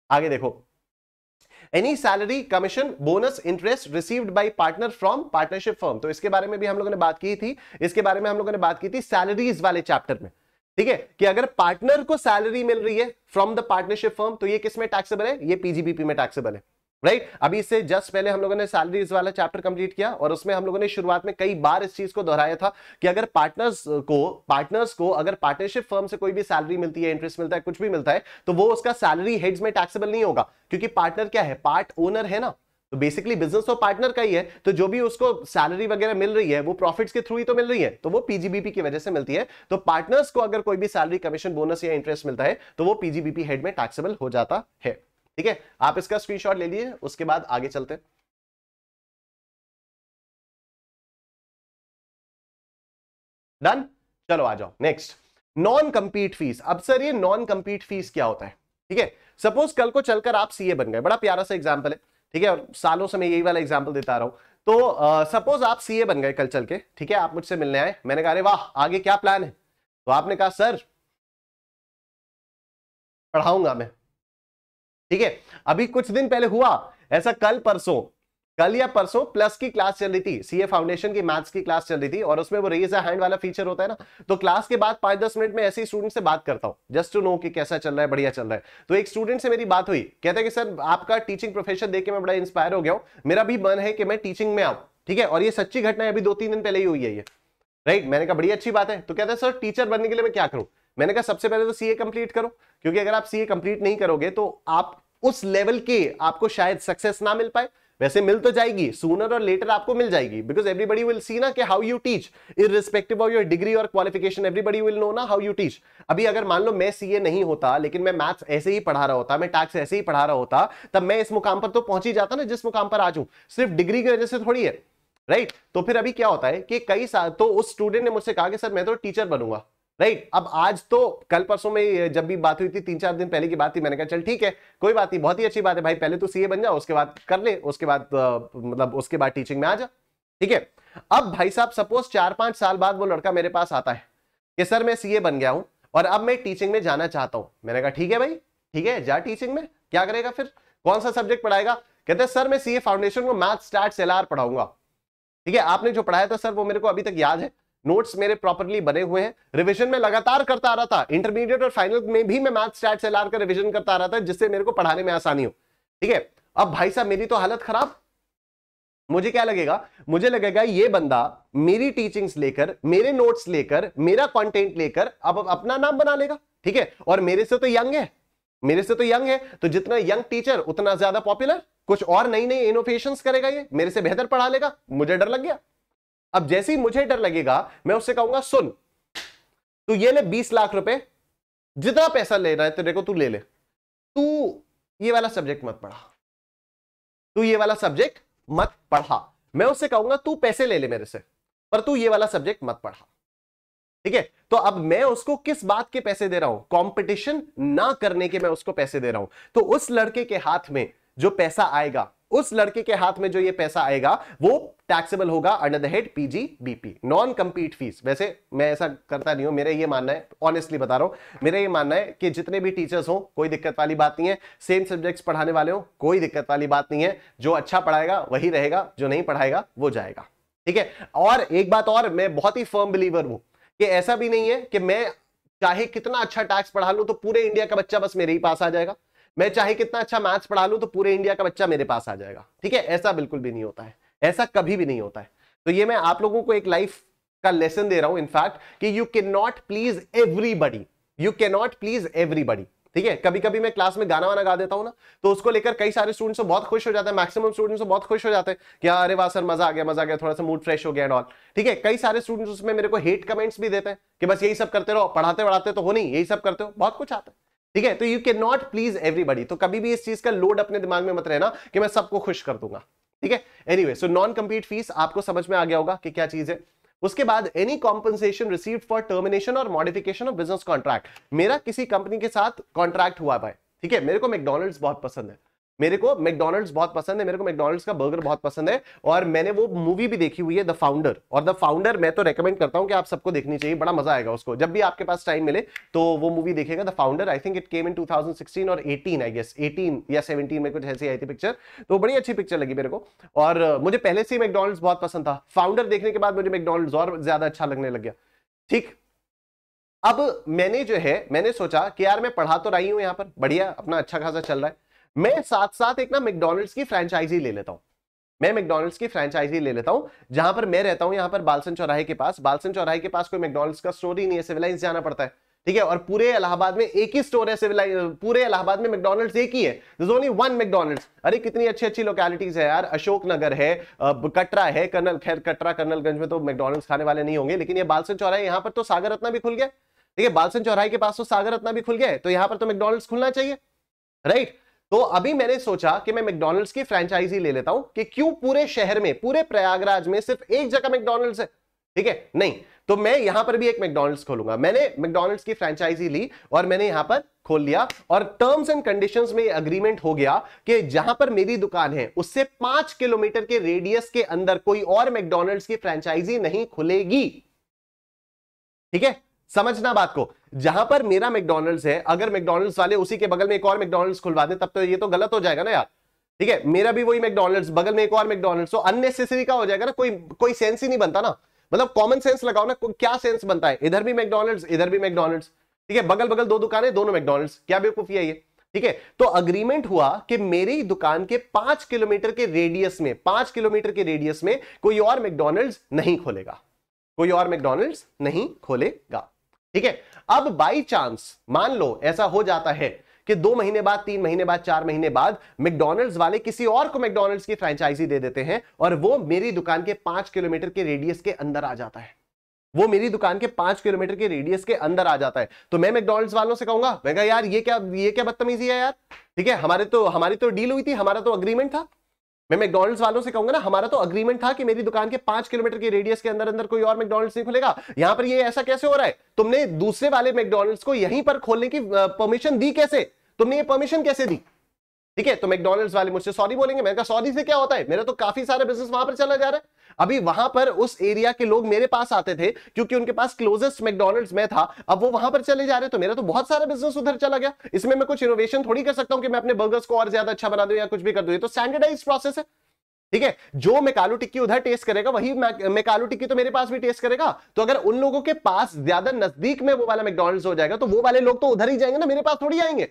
आगे देखो, any salary, commission, bonus, interest received by partner from partnership firm. तो इसके बारे में भी हम लोगों ने बात की थी, इसके बारे में हम लोगों ने बात की थी सैलरीज वाले चैप्टर में। ठीक है, कि अगर पार्टनर को सैलरी मिल रही है फ्रॉम द पार्टनरशिप फर्म तो ये किस में टैक्सेबल है? ये पीजीबीपी में टैक्सेबल है, राइट। अभी इससे जस्ट पहले हम लोगों ने सैलरीज वाला चैप्टर कंप्लीट किया और उसमें हम लोगों ने शुरुआत में कई बार इस चीज को दोहराया था कि अगर पार्टनर्स को अगर पार्टनरशिप फर्म से कोई भी सैलरी मिलती है, इंटरेस्ट मिलता है, कुछ भी मिलता है, तो वो उसका सैलरी हेड्स में टैक्सेबल नहीं होगा, क्योंकि पार्टनर क्या है? पार्ट ओनर है ना। तो बेसिकली बिजनेस तो पार्टनर का ही है, तो जो भी उसको सैलरी वगैरह मिल रही है वो प्रॉफिट्स के थ्रू ही तो मिल रही है, तो वो पीजीबीपी की वजह से मिलती है। तो पार्टनर्स को अगर कोई भी सैलरी, कमीशन, बोनस या इंटरेस्ट मिलता है तो वो पीजीबीपी हेड में टैक्सेबल हो जाता है। ठीक है, आप इसका स्क्रीनशॉट ले लीजिए, उसके बाद आगे चलते हैं। डन, चलो आ जाओ नेक्स्ट, नॉन कंपीट फीस। अब सर ये नॉन कंपीट फीस क्या होता है? ठीक है, सपोज कल को चलकर आप सीए बन गए, बड़ा प्यारा सा एग्जांपल है, ठीक है, और सालों से मैं यही वाला एग्जांपल देता रहा हूं। तो सपोज आप सीए बन गए कल चल के, ठीक है, आप मुझसे मिलने आए, मैंने कहा अरे वाह आगे क्या प्लान है? तो आपने कहा सर पढ़ाऊंगा मैं। ठीक है, अभी कुछ दिन पहले हुआ ऐसा, कल या परसों प्लस की क्लास चल रही थी, सीए फाउंडेशन की मैथ्स की क्लास चल रही थी, और उसमें वो रेज अ हैंड वाला फीचर होता है ना, तो क्लास के बाद 5-10 मिनट में ऐसे ही स्टूडेंट से बात करता हूं जस्ट टू नो कि कैसा चल रहा है, बढ़िया चल रहा है। तो एक स्टूडेंट से मेरी बात हुई, कहता है कि सर आपका टीचिंग प्रोफेशन देख के मैं बड़ा इंस्पायर हो गया हूं, मेरा भी मन है कि मैं टीचिंग में आऊं। ठीक है, और ये सच्ची घटना है, अभी 2-3 दिन पहले ही हुई है ये, राइट। मैंने कहा बड़ी अच्छी बात है। तो कहता है सर टीचर बनने के लिए मैं क्या करूं? मैंने कहा सबसे पहले तो सीए कंप्लीट करो, क्योंकि अगर आप सीए कंप्लीट नहीं करोगे तो आप उस लेवल के आपको शायद सक्सेस ना मिल पाए, वैसे मिल तो जाएगी, सूनर और लेटर आपको मिल जाएगी, बिकॉज एवरीबडी विल सी ना कि how you teach, irrespective of your degree और क्वालिफिकेशन, एवरीबडी विल नो ना हाउ यू टीच। अभी अगर मान लो मैं सीए नहीं होता लेकिन मैं मैथ्स ऐसे ही पढ़ा रहा होता, मैं टैक्स ऐसे ही पढ़ा रहा होता, तब मैं इस मुकाम पर तो पहुंच ही जाता ना जिस मुकाम पर आज हूं, सिर्फ डिग्री की वजह से थोड़ी है, राइट। तो फिर अभी क्या होता है कि कई साल तो उस स्टूडेंट ने मुझसे कहा कि सर मैं तो टीचर बनूंगा, राइट। अब आज तो कल परसों में जब भी बात हुई थी, 3-4 दिन पहले की बात थी, मैंने कहा चल ठीक है कोई बात नहीं, बहुत ही अच्छी बात है भाई, पहले तो सीए बन जा, उसके बाद कर ले, उसके बाद मतलब उसके बाद टीचिंग में आ जा। ठीक है, अब भाई साहब सपोज 4-5 साल बाद वो लड़का मेरे पास आता है कि सर मैं सीए बन गया हूं और अब मैं टीचिंग में जाना चाहता हूं। मैंने कहा ठीक है भाई, ठीक है जा टीचिंग में, क्या करेगा फिर, कौन सा सब्जेक्ट पढ़ाएगा? कहते हैं सर मैं सीए फाउंडेशन को मैथ, स्टैट्स, एलआर पढ़ाऊंगा। ठीक है, आपने जो पढ़ाया था सर वो मेरे को अभी तक याद है, नोट्स मेरे प्रॉपर्ली बने हुए हैं, रिवीजन में लगातार करता आ रहा था, इंटरमीडिएट और फाइनल में भी मैं मैथ स्टैट्स एलआर का रिवीजन करता आ रहा था, जिससे मेरे को पढ़ाने में आसानी हो। ठीक है, अब भाई साहब मेरी तो हालत खराब, मुझे क्या लगेगा, मुझे लगेगा ये बंदा मेरी टीचिंग्स लेकर, मेरे नोट्स लेकर, मेरा कंटेंट लेकर अब अपना नाम बना लेगा। ठीक है, और मेरे से तो यंग है, मेरे से तो यंग है, तो जितना यंग टीचर उतना ज्यादा पॉपुलर, कुछ और नई नई इनोवेशंस करेगा, ये मेरे से बेहतर पढ़ा लेगा। मुझे डर लग गया। अब जैसे ही मुझे डर लगेगा, मैं उससे कहूंगा सुन तू ये ले 20 लाख रुपए, जितना पैसा ले रहा है तेरे को तू ले ले, तू ये वाला सब्जेक्ट मत पढ़ा, तू ये वाला सब्जेक्ट मत पढ़ा। मैं उससे कहूंगा तू पैसे ले ले मेरे से, पर तू ये वाला सब्जेक्ट मत पढ़ा। ठीक है, तो अब मैं उसको किस बात के पैसे दे रहा हूं, कंपटीशन ना करने के मैं उसको पैसे दे रहा हूं। तो उस लड़के के हाथ में जो पैसा आएगा, उस लड़के के हाथ में जो ये पैसा आएगा, वो टैक्सेबल होगा under the head PGBP, non compete fees. वैसे मैं ऐसा करता नहीं हूं, मेरा ये मानना है, ऑनेस्टली बता रहा हूं, मेरा ये मानना है कि जितने भी टीचर्स हो कोई दिक्कत वाली बात नहीं है, सेम सब्जेक्ट्स पढ़ाने वाले हो कोई दिक्कत वाली बात नहीं है, जो अच्छा पढ़ाएगा वही रहेगा, जो नहीं पढ़ाएगा वो जाएगा। ठीक है, और एक बात और, मैं बहुत ही फर्म बिलीवर हूं कि ऐसा भी नहीं है कि मैं चाहे कितना अच्छा टैक्स पढ़ा लूं तो पूरे इंडिया का बच्चा बस मेरे ही पास आ जाएगा, मैं चाहे कितना अच्छा मैथ्स पढ़ा लूं तो पूरे इंडिया का बच्चा मेरे पास आ जाएगा। ठीक है, ऐसा बिल्कुल भी नहीं होता है, ऐसा कभी भी नहीं होता है। तो ये मैं आप लोगों को एक लाइफ का लेसन दे रहा हूं इनफैक्ट, कि you can not please everybody, you can not please everybody. ठीक है, कभी कभी मैं क्लास में गाना वाना गा देता हूं ना, तो उसको लेकर कई सारे स्टूडेंट्स बहुत खुश हो जाते हैं, मैक्सिमम स्टूडेंट्स बहुत खुश हो जाते हैं कि अरे वाह सर मजा आ गया, थोड़ा सा मूड फ्रेश हो गया एंड ऑल। ठीक है, कई सारे स्टूडेंट्स उसमें मेरे को हेट कमेंट्स भी देते हैं कि बस यही सब करते रहो, पढ़ाते पढ़ाते तो हो नहीं, यही सब करते हो, बहुत कुछ आता है। ठीक है, तो you can not please everybody, तो कभी भी इस चीज का लोड अपने दिमाग में मत रहना कि मैं सबको खुश कर दूंगा। ठीक है, anyway, so non compete fees आपको समझ में आ गया होगा कि क्या चीज है। उसके बाद any compensation received for termination और मॉडिफिकेशन ऑफ बिजनेस कॉन्ट्रैक्ट। मेरा किसी कंपनी के साथ कॉन्ट्रैक्ट हुआ है, ठीक है, मेरे को मैकडॉनल्ड्स बहुत पसंद है, मेरे को मैकडॉनल्ड्स बहुत पसंद है, मेरे को मैकडॉनल्ड्स का बर्गर बहुत पसंद है, और मैंने वो मूवी भी देखी हुई है द फाउंडर, और द फाउंडर मैं तो रेकमेंड करता हूं कि आप सबको देखनी चाहिए, बड़ा मजा आएगा उसको, जब भी आपके पास टाइम मिले तो वो मूवी देखेगा the founder. I think it came in 2016 और 18, आई गेस 18 या 17 में कुछ ऐसी आई थी पिक्चर, तो बड़ी अच्छी पिक्चर लगी मेरे को, और मुझे पहले से ही मैकडॉनल्ड्स बहुत पसंद था, फाउंडर देखने के बाद मुझे मैकडॉनल्ड्स और ज्यादा अच्छा लगने लग गया। ठीक, अब मैंने जो है, मैंने सोचा कि यार मैं पढ़ा तो रही हूं यहां पर, बढ़िया अपना अच्छा खासा चल रहा है, मैं साथ साथ एक ना मैकडॉनल्ड्स की फ्रेंचाइजी ले लेता हूं, मैं मैकडॉनल्ड्स की फ्रेंचाइजी ले लेता हूं, जहां पर मैं रहता हूं यहां पर बालसन चौराहे के पास, बालसन चौराहे के पास कोई मैकडॉनल्ड्स का स्टोर ही नहीं है, सिविलाइंस जाना पड़ता है। ठीक है, और पूरे इलाहाबाद में एक ही स्टोर है, सिविलाइंस पूरे इलाहाबाद में मैकडॉनल्ड्स एक ही है, there is only one McDonald's. अरे कितनी अच्छी अच्छी लोकेलिटीज है यार, अशोक नगर है, कटरा है, कर्नल, खैर कटरा कर्नलगंज में तो मैकडॉनल्ड्स खाने वाले नहीं होंगे, लेकिन ये बालसन चौराहे यहां पर तो सागर रत्ना भी खुल गया। ठीक है, बालसन चौराहे के पास तो सागर रत्ना भी खुल गया है, तो यहां पर तो मैकडॉनल्ड्स खुलना चाहिए, राइट। तो अभी मैंने सोचा कि मैं मैकडॉनल्ड्स की फ्रेंचाइजी ले लेता हूं, कि क्यों पूरे शहर में, पूरे प्रयागराज में सिर्फ एक जगह मैकडॉनल्ड्स है, ठीक है, नहीं, तो मैं यहां पर भी एक मैकडॉनल्ड्स खोलूंगा। मैंने मैकडॉनल्ड्स की फ्रेंचाइजी ली और मैंने यहां पर खोल लिया, और टर्म्स एंड कंडीशंस में एग्रीमेंट हो गया कि जहां पर मेरी दुकान है उससे 5 किलोमीटर के रेडियस के अंदर कोई और मैकडॉनल्ड्स की फ्रेंचाइजी नहीं खुलेगी। ठीक है, समझना बात को, जहां पर मेरा मैकडॉनल्ड्स है, अगर मैकडॉनल्ड्स वाले उसी के बगल में एक और मैकडॉनल्ड्स खुलवा दें, तब तो ये तो गलत हो जाएगा ना यार। ठीक है, मेरा भी वही मैकडॉनल्ड्स, बगल में एक और मैकडॉनल्ड्स, तो अननेसेसरी का हो जाएगा ना, कोई सेंस ही नहीं बनता ना, मतलब कॉमन सेंस लगाओ ना, क्या सेंस बनता है, इधर भी मैकडॉनल्ड्स इधर भी मैकडॉनल्ड्स, ठीक है, बगल बगल दो दुकानें दोनों मैकडॉनल्ड्स, क्या बेवकूफी है ये। ठीक है, तो अग्रीमेंट हुआ कि मेरी दुकान के 5 किलोमीटर के रेडियस में, 5 किलोमीटर के रेडियस में कोई और मैकडॉनल्ड्स नहीं खोलेगा, कोई और मैकडॉनल्ड्स नहीं खोलेगा। ठीक है, अब बाई चांस मान लो ऐसा हो जाता है कि 2 महीने बाद, 3 महीने बाद, 4 महीने बाद मैकडॉनल्ड्स वाले किसी और को मैकडॉनल्ड्स की फ्रेंचाइजी दे देते हैं, और वो मेरी दुकान के 5 किलोमीटर के रेडियस के अंदर आ जाता है, वो मेरी दुकान के 5 किलोमीटर के रेडियस के अंदर आ जाता है, तो मैं मैकडॉनल्ड्स वालों से कहूंगा, मैं कहा यार ये क्या बदतमीजी है यार। ठीक है, हमारी तो डील हुई थी, हमारा तो अग्रीमेंट था, मैं मैकडॉनल्ड्स वालों से कहूंगा ना, हमारा तो अग्रीमेंट था कि मेरी दुकान के 5 किलोमीटर के रेडियस के अंदर अंदर कोई और मैकडॉनल्ड्स नहीं खुलेगा, यहां पर ये ऐसा कैसे हो रहा है, तुमने दूसरे वाले मैकडॉनल्ड्स को यहीं पर खोलने की परमिशन दी कैसे, तुमने ये परमिशन कैसे दी। ठीक है, तो मैकडॉनल्ड्स वाले मुझसे सॉरी बोलेंगे, मैंने कहा सॉरी से क्या होता है, मेरा तो काफी सारा बिजनेस वहां पर चला जा रहा है। अभी वहां पर उस एरिया के लोग मेरे पास आते थे क्योंकि उनके पास क्लोजेस्ट मैकडॉनल्ड्स में था, अब वो वहां पर चले जा रहे, तो मेरा तो बहुत सारा बिजनेस उधर चला गया। इसमें मैं कुछ इनोवेशन थोड़ी कर सकता हूं कि मैं अपने बर्गर्स को और ज्यादा अच्छा बना दूं या कुछ भी कर दूं, ये तो स्टैंडर्डाइज्ड प्रोसेस है। ठीक है, जो मैकालू टिक्की उधर टेस्ट करेगा वही मैकालू टिक्की तो मेरे पास भी टेस्ट करेगा। तो अगर उन लोगों के पास ज्यादा नजदीक में वो वाला मैकडॉनल्ड्स हो जाएगा तो वो वाले लोग तो उधर ही जाएंगे ना, मेरे पास थोड़ी आएंगे।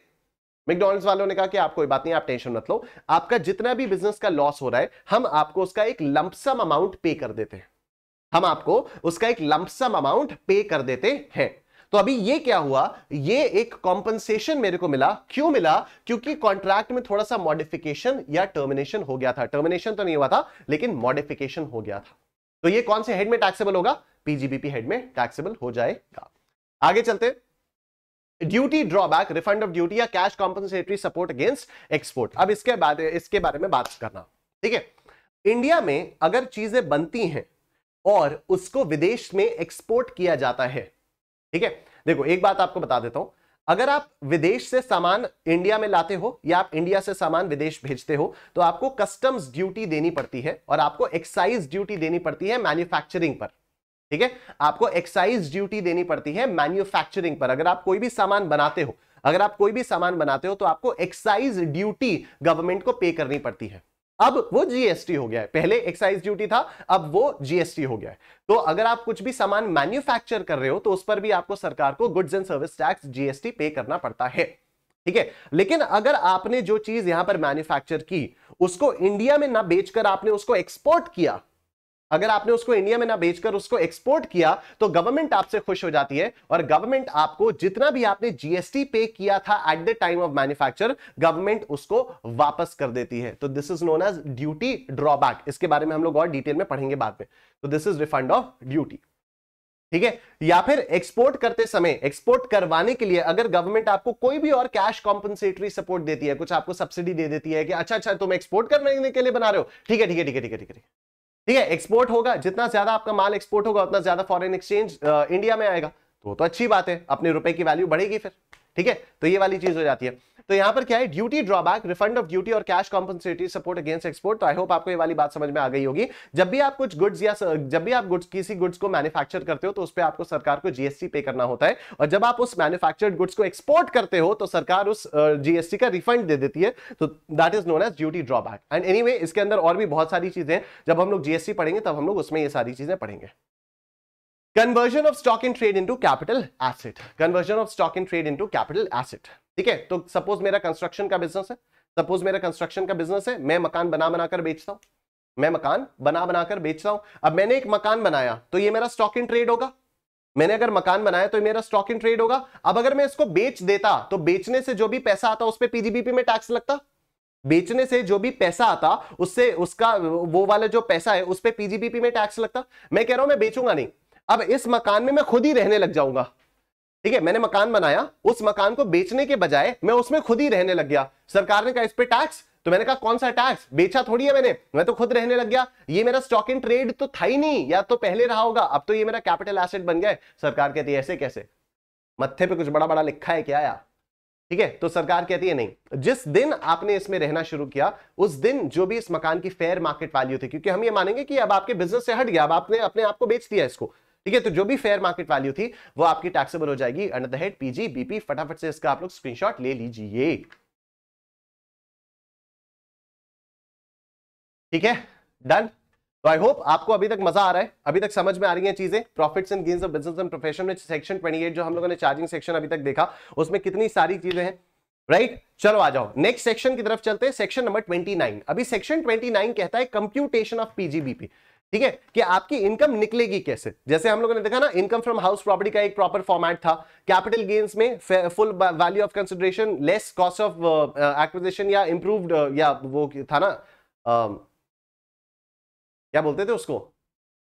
मैकडॉनल्ड्स वालों ने कहा कि आप कोई बात नहीं, आप टेंशन मत लो, आपका जितना भी बिजनेस का लॉस हो रहा है हम आपको उसका एक लंपसम अमाउंट पे कर देते हैं, हम आपको उसका एक लंपसम अमाउंट पे कर देते हैं। तो अभी ये क्या हुआ, ये एक कॉम्पनसेशन मेरे को मिला। क्यों मिला? क्योंकि कॉन्ट्रैक्ट में थोड़ा सा मॉडिफिकेशन या टर्मिनेशन हो गया था। टर्मिनेशन तो नहीं हुआ था लेकिन मॉडिफिकेशन हो गया था। तो ये कौन से हेड में टैक्सेबल होगा? पीजीबीपी हेड में टैक्सेबल हो जाएगा। आगे चलते, duty drawback, refund of duty या cash compensatory support against export. अब इसके बारे में बात करना, ठीक है। इंडिया में अगर चीजें बनती हैं और उसको विदेश में एक्सपोर्ट किया जाता है, ठीक है, देखो एक बात आपको बता देता हूं, अगर आप विदेश से सामान इंडिया में लाते हो या आप इंडिया से सामान विदेश भेजते हो तो आपको कस्टम्स ड्यूटी देनी पड़ती है और आपको एक्साइज ड्यूटी देनी पड़ती है मैन्युफैक्चरिंग पर, ठीक है। आपको एक्साइज ड्यूटी देनी पड़ती है मैन्युफैक्चरिंग पर। अगर आप कोई भी सामान बनाते हो, अगर आप कोई भी सामान बनाते हो तो आपको एक्साइज ड्यूटी गवर्नमेंट को पे करनी पड़ती है। अब वो जीएसटी हो गया है, पहले एक्साइज ड्यूटी था, अब वो जीएसटी हो गया है। तो अगर आप कुछ भी सामान मैन्युफैक्चर कर रहे हो तो उस पर भी आपको सरकार को goods and service tax GST पे करना पड़ता है, ठीक है। लेकिन अगर आपने जो चीज यहां पर मैन्युफैक्चर की उसको इंडिया में ना बेचकर आपने उसको एक्सपोर्ट किया, अगर आपने उसको इंडिया में ना बेचकर उसको एक्सपोर्ट किया तो गवर्नमेंट आपसे खुश हो जाती है और गवर्नमेंट आपको जितना भी आपने जीएसटी पे किया था at the time of manufacture, government उसको वापस कर देती है। तो this is known as duty drawback. इसके बारे में हम लोग और डिटेल में पढ़ेंगे बाद में। तो this is refund of duty, ठीक है। या फिर एक्सपोर्ट करते समय, एक्सपोर्ट करवाने के लिए अगर गवर्नमेंट आपको कोई भी और कैश कॉम्पनसेटरी सपोर्ट देती है, कुछ आपको सब्सिडी दे देती है कि अच्छा तुम एक्सपोर्ट करने के लिए बना रहे हो, ठीक है, ठीक है, एक्सपोर्ट होगा, जितना ज्यादा आपका माल एक्सपोर्ट होगा उतना ज्यादा फॉरेन एक्सचेंज इंडिया में आएगा, तो अच्छी बात है, अपने रुपए की वैल्यू बढ़ेगी फिर, ठीक है। तो ये वाली चीज हो जाती है। तो यहां पर क्या है, duty drawback, refund of duty और cash compensatory support against export. तो आई होप आपको ये वाली बात समझ में आ गई होगी। जब भी आप कुछ गुड्स या जब भी आप किसी गुड्स को मैन्युफैक्चर करते हो तो उस पर आपको सरकार को जीएसटी पे करना होता है, और जब आप उस मैन्युफैक्चर्ड गुड्स को एक्सपोर्ट करते हो तो सरकार उस जीएसटी का रिफंड दे देती है। तो that is known as duty drawback. And anyway इसके अंदर और भी बहुत सारी चीजें, जब हम लोग जीएसटी पढ़ेंगे तब हम लोग उसमें ये सारी चीजें पढ़ेंगे। Conversion of stock in trade into capital asset, conversion of stock in trade into capital asset, ठीक है। तो सपोज मेरा कंस्ट्रक्शन का बिजनेस है, सपोज मेरा कंस्ट्रक्शन का बिजनेस है, मैं मकान बना बनाकर बेचता हूं, मैं मकान बना बनाकर बेचता हूं। अब मैंने एक मकान बनाया तो ये मेरा स्टॉक इन ट्रेड होगा, मैंने अगर मकान बनाया तो मेरा स्टॉक इन ट्रेड होगा। अब अगर मैं इसको बेच देता तो बेचने से जो भी पैसा आता उस पर पीजीबीपी में टैक्स लगता, बेचने से जो भी पैसा आता उससे उसका वो वाला जो पैसा है उस पर पीजीबीपी में टैक्स लगता। मैं कह रहा हूं मैं बेचूंगा नहीं, अब इस मकान में मैं खुद ही रहने लग जाऊंगा, ठीक है। मैंने मकान बनाया, उस मकान को बेचने के बजाय मैं उसमें खुद ही रहने लग गया। सरकार ने कहा इस पे टैक्स, तो मैंने कहा कौन सा टैक्स, बेचा थोड़ी है मैंने, मैं तो खुद रहने लग गया। ये मेरा स्टॉक इन ट्रेड तो था ही नहीं, या तो पहले रहा होगा, अब तो ये मेरा कैपिटल एसेट बन गया है। सरकार कहती है ऐसे कैसे, मत्थे पे कुछ बड़ा बड़ा लिखा है क्या यार, ठीक है। तो सरकार कहती है नहीं, जिस दिन आपने इसमें रहना शुरू किया उस दिन जो भी इस मकान की फेयर मार्केट वैल्यू थी, क्योंकि हम ये मानेंगे कि अब आपके बिजनेस से हट गया, अब आपने अपने आप को बेच दिया इसको, ठीक है। तो जो भी फेयर मार्केट वैल्यू थी वो आपकी टैक्सेबल हो जाएगी अंडर द हेड पीजीबीपी। फटाफट से इसका आप लोग स्क्रीनशॉट ले लीजिए, ठीक है, डन। तो आई होप आपको अभी तक मजा आ रहा है, अभी तक समझ में आ रही हैं चीजें। Profits and gains of business and profession में सेक्शन 28 जो हम लोगों ने चार्जिंग सेक्शन अभी तक देखा उसमें कितनी सारी चीजें हैं, राइट। चलो आ जाओ नेक्स्ट सेक्शन की तरफ चलते हैं, सेक्शन नंबर 29। अभी सेक्शन 29 कहता है कंप्यूटेशन ऑफ पीजीबीपी, ठीक है, कि आपकी इनकम निकलेगी कैसे। जैसे हम लोगों ने देखा ना, इनकम फ्रॉम हाउस प्रॉपर्टी का एक प्रॉपर फॉर्मेट था, कैपिटल गेन्स में full value of consideration less cost of acquisition या इंप्रूव्ड, या वो था ना क्या बोलते थे उसको,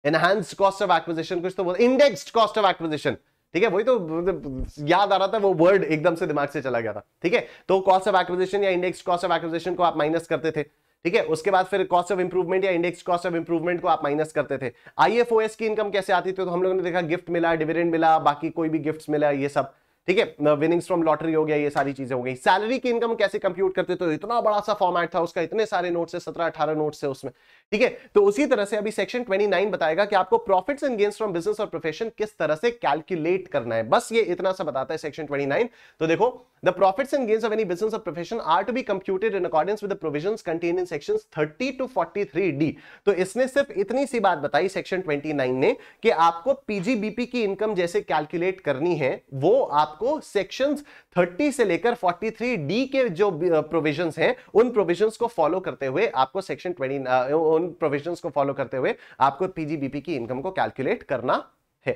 एनहांस्ड कॉस्ट ऑफ एक्विजिशन, कुछ तो बोलते, इंडेक्स्ड कॉस्ट ऑफ एक्विजिशन, ठीक है। वही तो याद आ रहा था, वो वर्ड एकदम से दिमाग से चला गया था, ठीक है। तो कॉस्ट ऑफ एक्विजिशन या इंडेक्स्ड कॉस्ट ऑफ एक्विजिशन को आप माइनस करते थे, ठीक है। उसके बाद फिर कॉस्ट ऑफ इंप्रूवमेंट या इंडेक्स कॉस्ट ऑफ इंप्रूवमेंट को आप माइनस करते थे। आईएफओएस की इनकम कैसे आती थी, तो हम लोगों ने देखा गिफ्ट मिला, डिविडेंड मिला, बाकी कोई भी गिफ्ट्स मिला, ये सब, ठीक है। विनिंग्स फ्रॉम लॉटरी हो गया, ये सारी चीजें हो गई। सैलरी की इनकम कैसे कंप्यूट करते, तो इतना बड़ा सा फॉर्मेट था उसका, इतने सारे नोट्स है, 17-18 नोट्स है उसमें, ठीक है। तो उसी तरह से अभी सेक्शन 29 बताएगा कि आपको profits and gains from business और प्रोफेशन किस तरह से कैलकुलेट करना है, बस ये इतना सा बताता है सेक्शन 29। तो देखो the profits and gains of any business or profession are to be computed in accordance with the provisions contained in sections 30 to 43D। तो इसने सिर्फ इतनी सी बात बताई सेक्शन 29 ने कि आपको पीजीबीपी की इनकम जैसे कैलकुलेट करनी है वो आपको सेक्शंस 30 से लेकर 43D के जो प्रोविजंस हैं उन प्रोविजंस को फॉलो करते हुए आपको सेक्शन 20 उन प्रोविजंस को फॉलो करते हुए आपको पीजीबीपी की इनकम को कैलकुलेट करना है।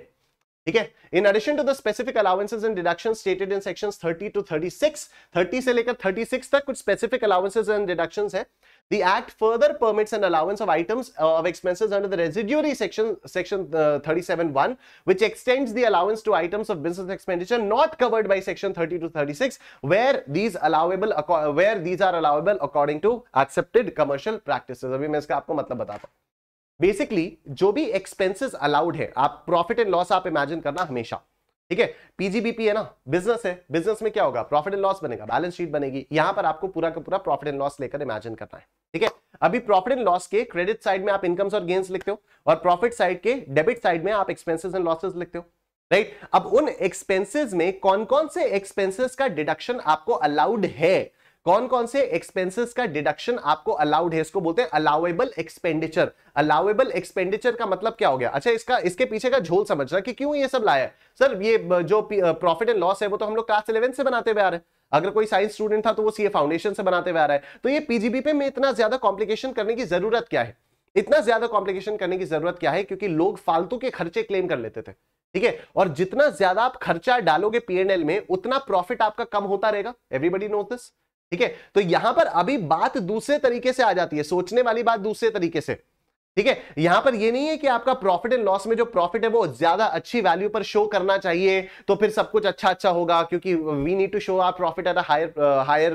ठीक है। In addition to the specific allowances and deductions stated in sections 30 to 36, 30 से लेकर 36 तक कुछ स्पेसिफिक अलाउंसेस एंड डिडक्शंस है। The Act further permits an allowance of items of expenses under the residuary section 37(1), which extends the allowance to items of business expenditure not covered by section 30 to 36, where these are allowable according to accepted commercial practices। अभी मैं इसका आपको मतलब बताता हूं। बेसिकली जो भी एक्सपेंसेस अलाउड है, आप प्रॉफिट एंड लॉस आप इमेजिन करना हमेशा, ठीक है। पीजीबीपी है ना, बिजनेस है, बिजनेस में क्या होगा, प्रॉफिट एंड लॉस बनेगा, बैलेंस शीट बनेगी, यहां पर आपको पूरा का पूरा प्रॉफिट एंड लॉस लेकर इमेजिन करना है। ठीक है। अभी प्रॉफिट एंड लॉस के क्रेडिट साइड में आप इनकम्स और गेन्स लिखते हो और प्रॉफिट साइड के डेबिट साइड में आप एक्सपेंसेस एंड लॉसेस लिखते हो, राइट। अब उन एक्सपेंसेस में कौन कौन से एक्सपेंसेस का डिडक्शन आपको अलाउड है, कौन कौन से एक्सपेंसेस का डिडक्शन आपको अलाउड है, इसको बोलते हैं अलाउएबल एक्सपेंडिचर। अलाउएबल एक्सपेंडिचर का मतलब क्या हो गया? अच्छा, इसके पीछे का झोल समझना कि क्यों ये सब लाया है। सर ये जो प्रॉफिट एंड लॉस है वो तो हम लोग क्लास 11 से बनाते हुए आ रहे हैं, अगर कोई साइंस स्टूडेंट था तो वो सीए फाउंडेशन से बनाते हुए आ रहा है। तो ये पीजीबीपी में इतना ज्यादा कॉम्प्लिकेशन करने की जरूरत क्या है? इतना ज्यादा कॉम्प्लिकेशन करने की जरूरत क्या है? क्योंकि लोग फालतू के खर्चे क्लेम कर लेते थे, ठीक है। और जितना ज्यादा आप खर्चा डालोगे पीएनएल में उतना प्रॉफिट आपका कम होता रहेगा। एवरीबॉडी नोस दिस, ठीक है। तो यहां पर अभी बात दूसरे तरीके से आ जाती है, सोचने वाली बात दूसरे तरीके से, ठीक है। यहां पर यह नहीं है कि आपका प्रॉफिट एंड लॉस में जो प्रॉफिट है वो ज्यादा अच्छी वैल्यू पर शो करना चाहिए तो फिर सब कुछ अच्छा अच्छा होगा, क्योंकि we need to show our profit at a higher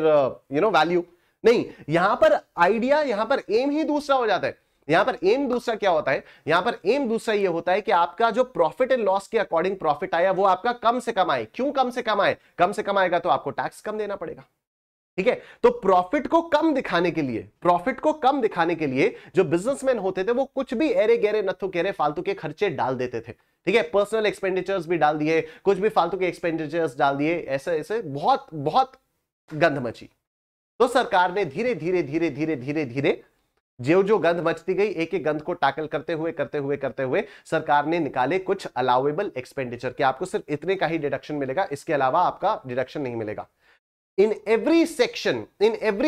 value. नहीं, यहां पर आइडिया, यहां पर एम ही दूसरा हो जाता है। यहां पर एम दूसरा क्या होता है? यहां पर एम दूसरा ये होता है कि आपका जो प्रॉफिट एंड लॉस के अकॉर्डिंग प्रॉफिट आया वो आपका कम से कम आए। क्यों कम से कम आए? कम से कम आएगा तो आपको टैक्स कम देना पड़ेगा, ठीक है। तो प्रॉफिट को कम दिखाने के लिए जो बिजनेसमैन होते थे वो कुछ भी एरे गहरे नथु केरे फालतू के खर्चे डाल देते थे, ठीक है। पर्सनल एक्सपेंडिचर्स भी डाल दिए, कुछ भी फालतू के एक्सपेंडिचर्स डाल दिए, ऐसे ऐसे बहुत बहुत गंध मची। तो सरकार ने धीरे धीरे जो गंध मचती गई, एक एक गंध को टैकल करते हुए सरकार ने निकाले कुछ अलाउएबल एक्सपेंडिचर कि आपको सिर्फ इतने का ही डिडक्शन मिलेगा, इसके अलावा आपका डिडक्शन नहीं मिलेगा। In every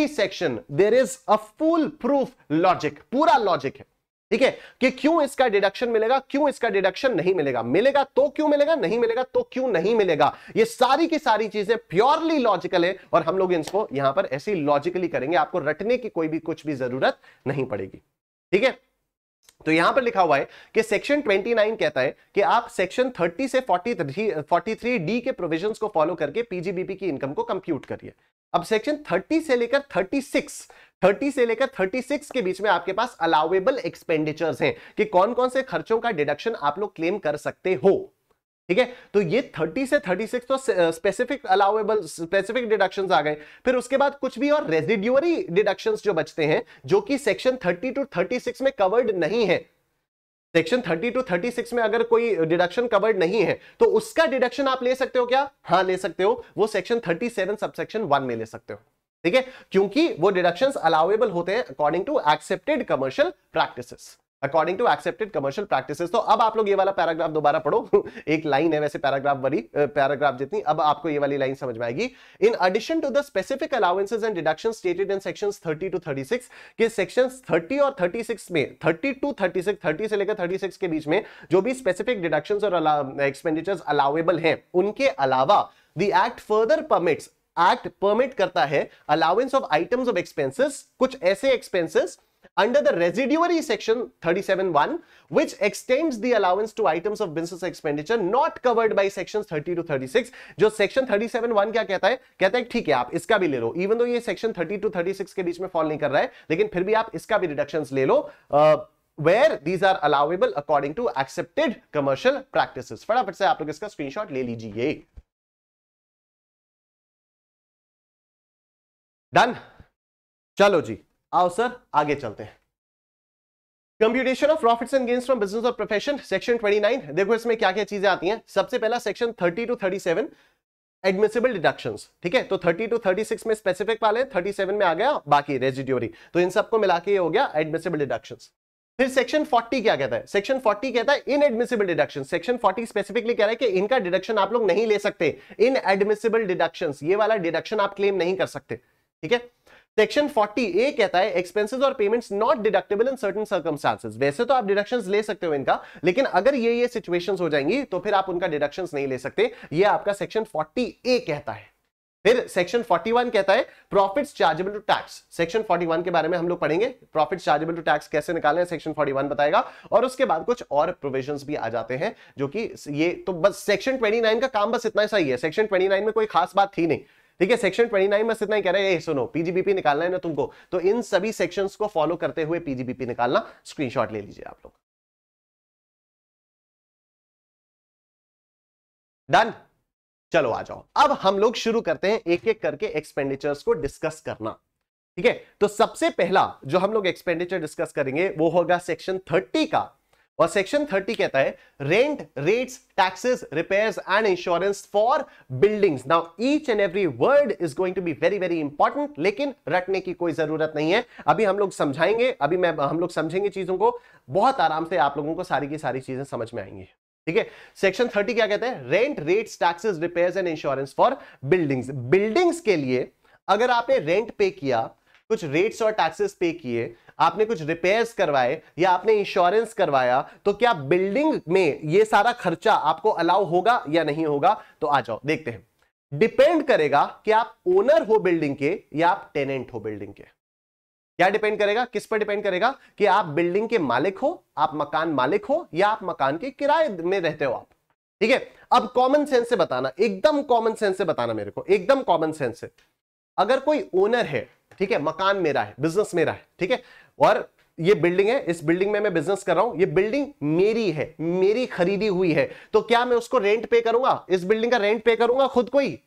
section there is a full proof logic, पूरा लॉजिक है, ठीक है, कि क्यों इसका डिडक्शन मिलेगा, क्यों इसका डिडक्शन नहीं मिलेगा, मिलेगा तो क्यों मिलेगा, नहीं मिलेगा तो क्यों नहीं मिलेगा। ये सारी की सारी चीजें प्योरली लॉजिकल है और हम लोग इसको यहां पर ऐसे लॉजिकली करेंगे, आपको रटने की कुछ भी जरूरत नहीं पड़ेगी, ठीक है। तो यहां पर लिखा हुआ है कि सेक्शन 29 कहता है कि आप सेक्शन 30 से 43D के प्रोविजंस को फॉलो करके पीजीबीपी की इनकम को कंप्यूट करिए। अब सेक्शन 30 से लेकर 36 के बीच में आपके पास अलाउएबल एक्सपेंडिचर्स हैं कि कौन कौन से खर्चों का डिडक्शन आप लोग क्लेम कर सकते हो, ठीक है। तो ये 30 से 36 तो स्पेसिफिक डिडक्शंस आ गए। फिर उसके बाद कुछ भी और रेजिड्यूअरी डिडक्शंस जो बचते हैं जो कि सेक्शन 30 to 36 में कवर्ड नहीं है। सेक्शन 30 to 36 में अगर कोई डिडक्शन कवर्ड नहीं है तो उसका डिडक्शन आप ले सकते हो क्या? हाँ ले सकते हो, वो सेक्शन 37 सबसेक्शन 1 में ले सकते हो, ठीक है, क्योंकि वो डिडक्शंस अलाउएबल होते हैं according to accepted commercial practices. According to accepted commercial practices. तो अब आप लोग ये वाला पैराग्राफ दोबारा पढ़ो, एक लाइन है वैसे पैराग्राफ जितनी, अब आपको ये वाली लाइन समझ में आएगी। In addition to the specific allowances and deductions stated in sections 30 to 36 के सेक्शंस 30 और 36 में 30 to 36, 30 से लेकर 36 के बीच में जो भी स्पेसिफिक डिडक्शंस और एक्सपेंडिचर्स अलाउएबल हैं, उनके अलावा द एक्ट फर्दर परमिट करता है allowance of items of expenses, कुछ ऐसे expenses under the residuary section 37(1) which extends the allowance to items of business expenditure not covered by sections 30 to 36। जो section 37(1) क्या कहता है ठीक है आप इसका भी ले लो, इवन दो ये section 30 to 36 के बीच में फॉल नहीं कर रहा है, लेकिन फिर भी आप इसका भी डिडक्शंस ले लो where these are allowable according to accepted commercial practices। फटाफट से आप लोग इसका स्क्रीनशॉट ले लीजिए। डन, चलो जी आओ सर आगे चलते हैं। Computation of profits and gains from business और प्रोफेशन सेक्शन 29। देखो इसमें क्या क्या चीजें आती हैं। सबसे पहला सेक्शन 30 to 37 एडमिसिबल डिडक्शंस, ठीक है। तो 30 to 36 में स्पेसिफिक वाले, 37 में आ गया बाकी रेजिड्यूरी, तो इन सबको मिला के ये हो गया एडमिसिबल डिडक्शंस। फिर सेक्शन 40 क्या कहता है? सेक्शन 40 कहता है इनएडमिसिबल डिडक्शन। सेक्शन 40 स्पेसिफिकली कह रहा है कि इनका डिडक्शन आप लोग नहीं ले सकते, इनएडमिसिबल डिडक्शंस, ये वाला डिडक्शन आप क्लेम नहीं कर सकते, ठीक है। सेक्शन 40A कहता है एक्सपेंसेस और payments not deductible in certain circumstances. वैसे तो आप डिडक्शंस ले सकते हो इनका, लेकिन अगर ये सिचुएशंस हो जाएंगी तो फिर आप उनका डिडक्शंस नहीं ले सकते, ये आपका सेक्शन 40A कहता है। फिर सेक्शन 41 कहता है profits chargeable to tax. Section 41 के बारे में हम लोग पढ़ेंगे, प्रॉफिट्स चार्जेबल टू टैक्स कैसे निकालना है सेक्शन 41 बताएगा। और उसके बाद कुछ और प्रोविजंस भी आ जाते हैं जो कि ये तो बस सेक्शन 29 का काम बस इतना ही है। सेक्शन 29 में कोई खास बात थी नहीं, ठीक है। सेक्शन 29 बस इतना ही कह रहे हैं, सुनो पीजीबीपी निकालना है ना तुमको, तो इन सभी सेक्शंस को फॉलो करते हुए पीजीबीपी निकालना। स्क्रीनशॉट ले लीजिए आप लोग। डन, चलो आ जाओ। अब हम लोग शुरू करते हैं एक एक करके एक्सपेंडिचर्स को डिस्कस करना, ठीक है। तो सबसे पहला जो हम लोग एक्सपेंडिचर डिस्कस करेंगे वो होगा सेक्शन 30 का, और सेक्शन 30 कहता है rent, rates, taxes, repairs and insurance for buildings. Now each and every word is going to be very very important, लेकिन रटने की कोई जरूरत नहीं है। अभी हम लोग समझाएंगे, हम लोग समझेंगे चीजों को बहुत आराम से, आप लोगों को सारी की सारी चीजें समझ में आएंगी, ठीक है। सेक्शन 30 क्या कहते हैं? Rent, rates, taxes, repairs and insurance for buildings. Buildings के लिए अगर आपने रेंट पे किया, कुछ रेट्स और टैक्सेस पे किए, आपने कुछ रिपेयर्स करवाए या आपने इंश्योरेंस करवाया, तो क्या बिल्डिंग में ये सारा खर्चा आपको अलाउ होगा या नहीं होगा? तो आ जाओ देखते हैं। डिपेंड करेगा कि आप ओनर हो बिल्डिंग के या आप टेनेंट हो बिल्डिंग के। क्या डिपेंड करेगा? किस पर डिपेंड करेगा? कि आप बिल्डिंग के मालिक हो, आप मकान मालिक हो, या आप मकान के किराए में रहते हो आप, ठीक है। अब कॉमन सेंस से बताना, एकदम कॉमन सेंस से बताना मेरे को, एकदम कॉमन सेंस से। अगर कोई ओनर है, ठीक है, मकान मेरा है, बिजनेस मेरा है, ठीक है, और ये बिल्डिंग है, इस बिल्डिंग में मैं बिजनेस कर रहा हूं, ये बिल्डिंग मेरी है, मेरी खरीदी हुई है, तो क्या मैं उसको रेंट पे करूंगा? इस बिल्डिंग का रेंट पे करूंगा खुद को ही?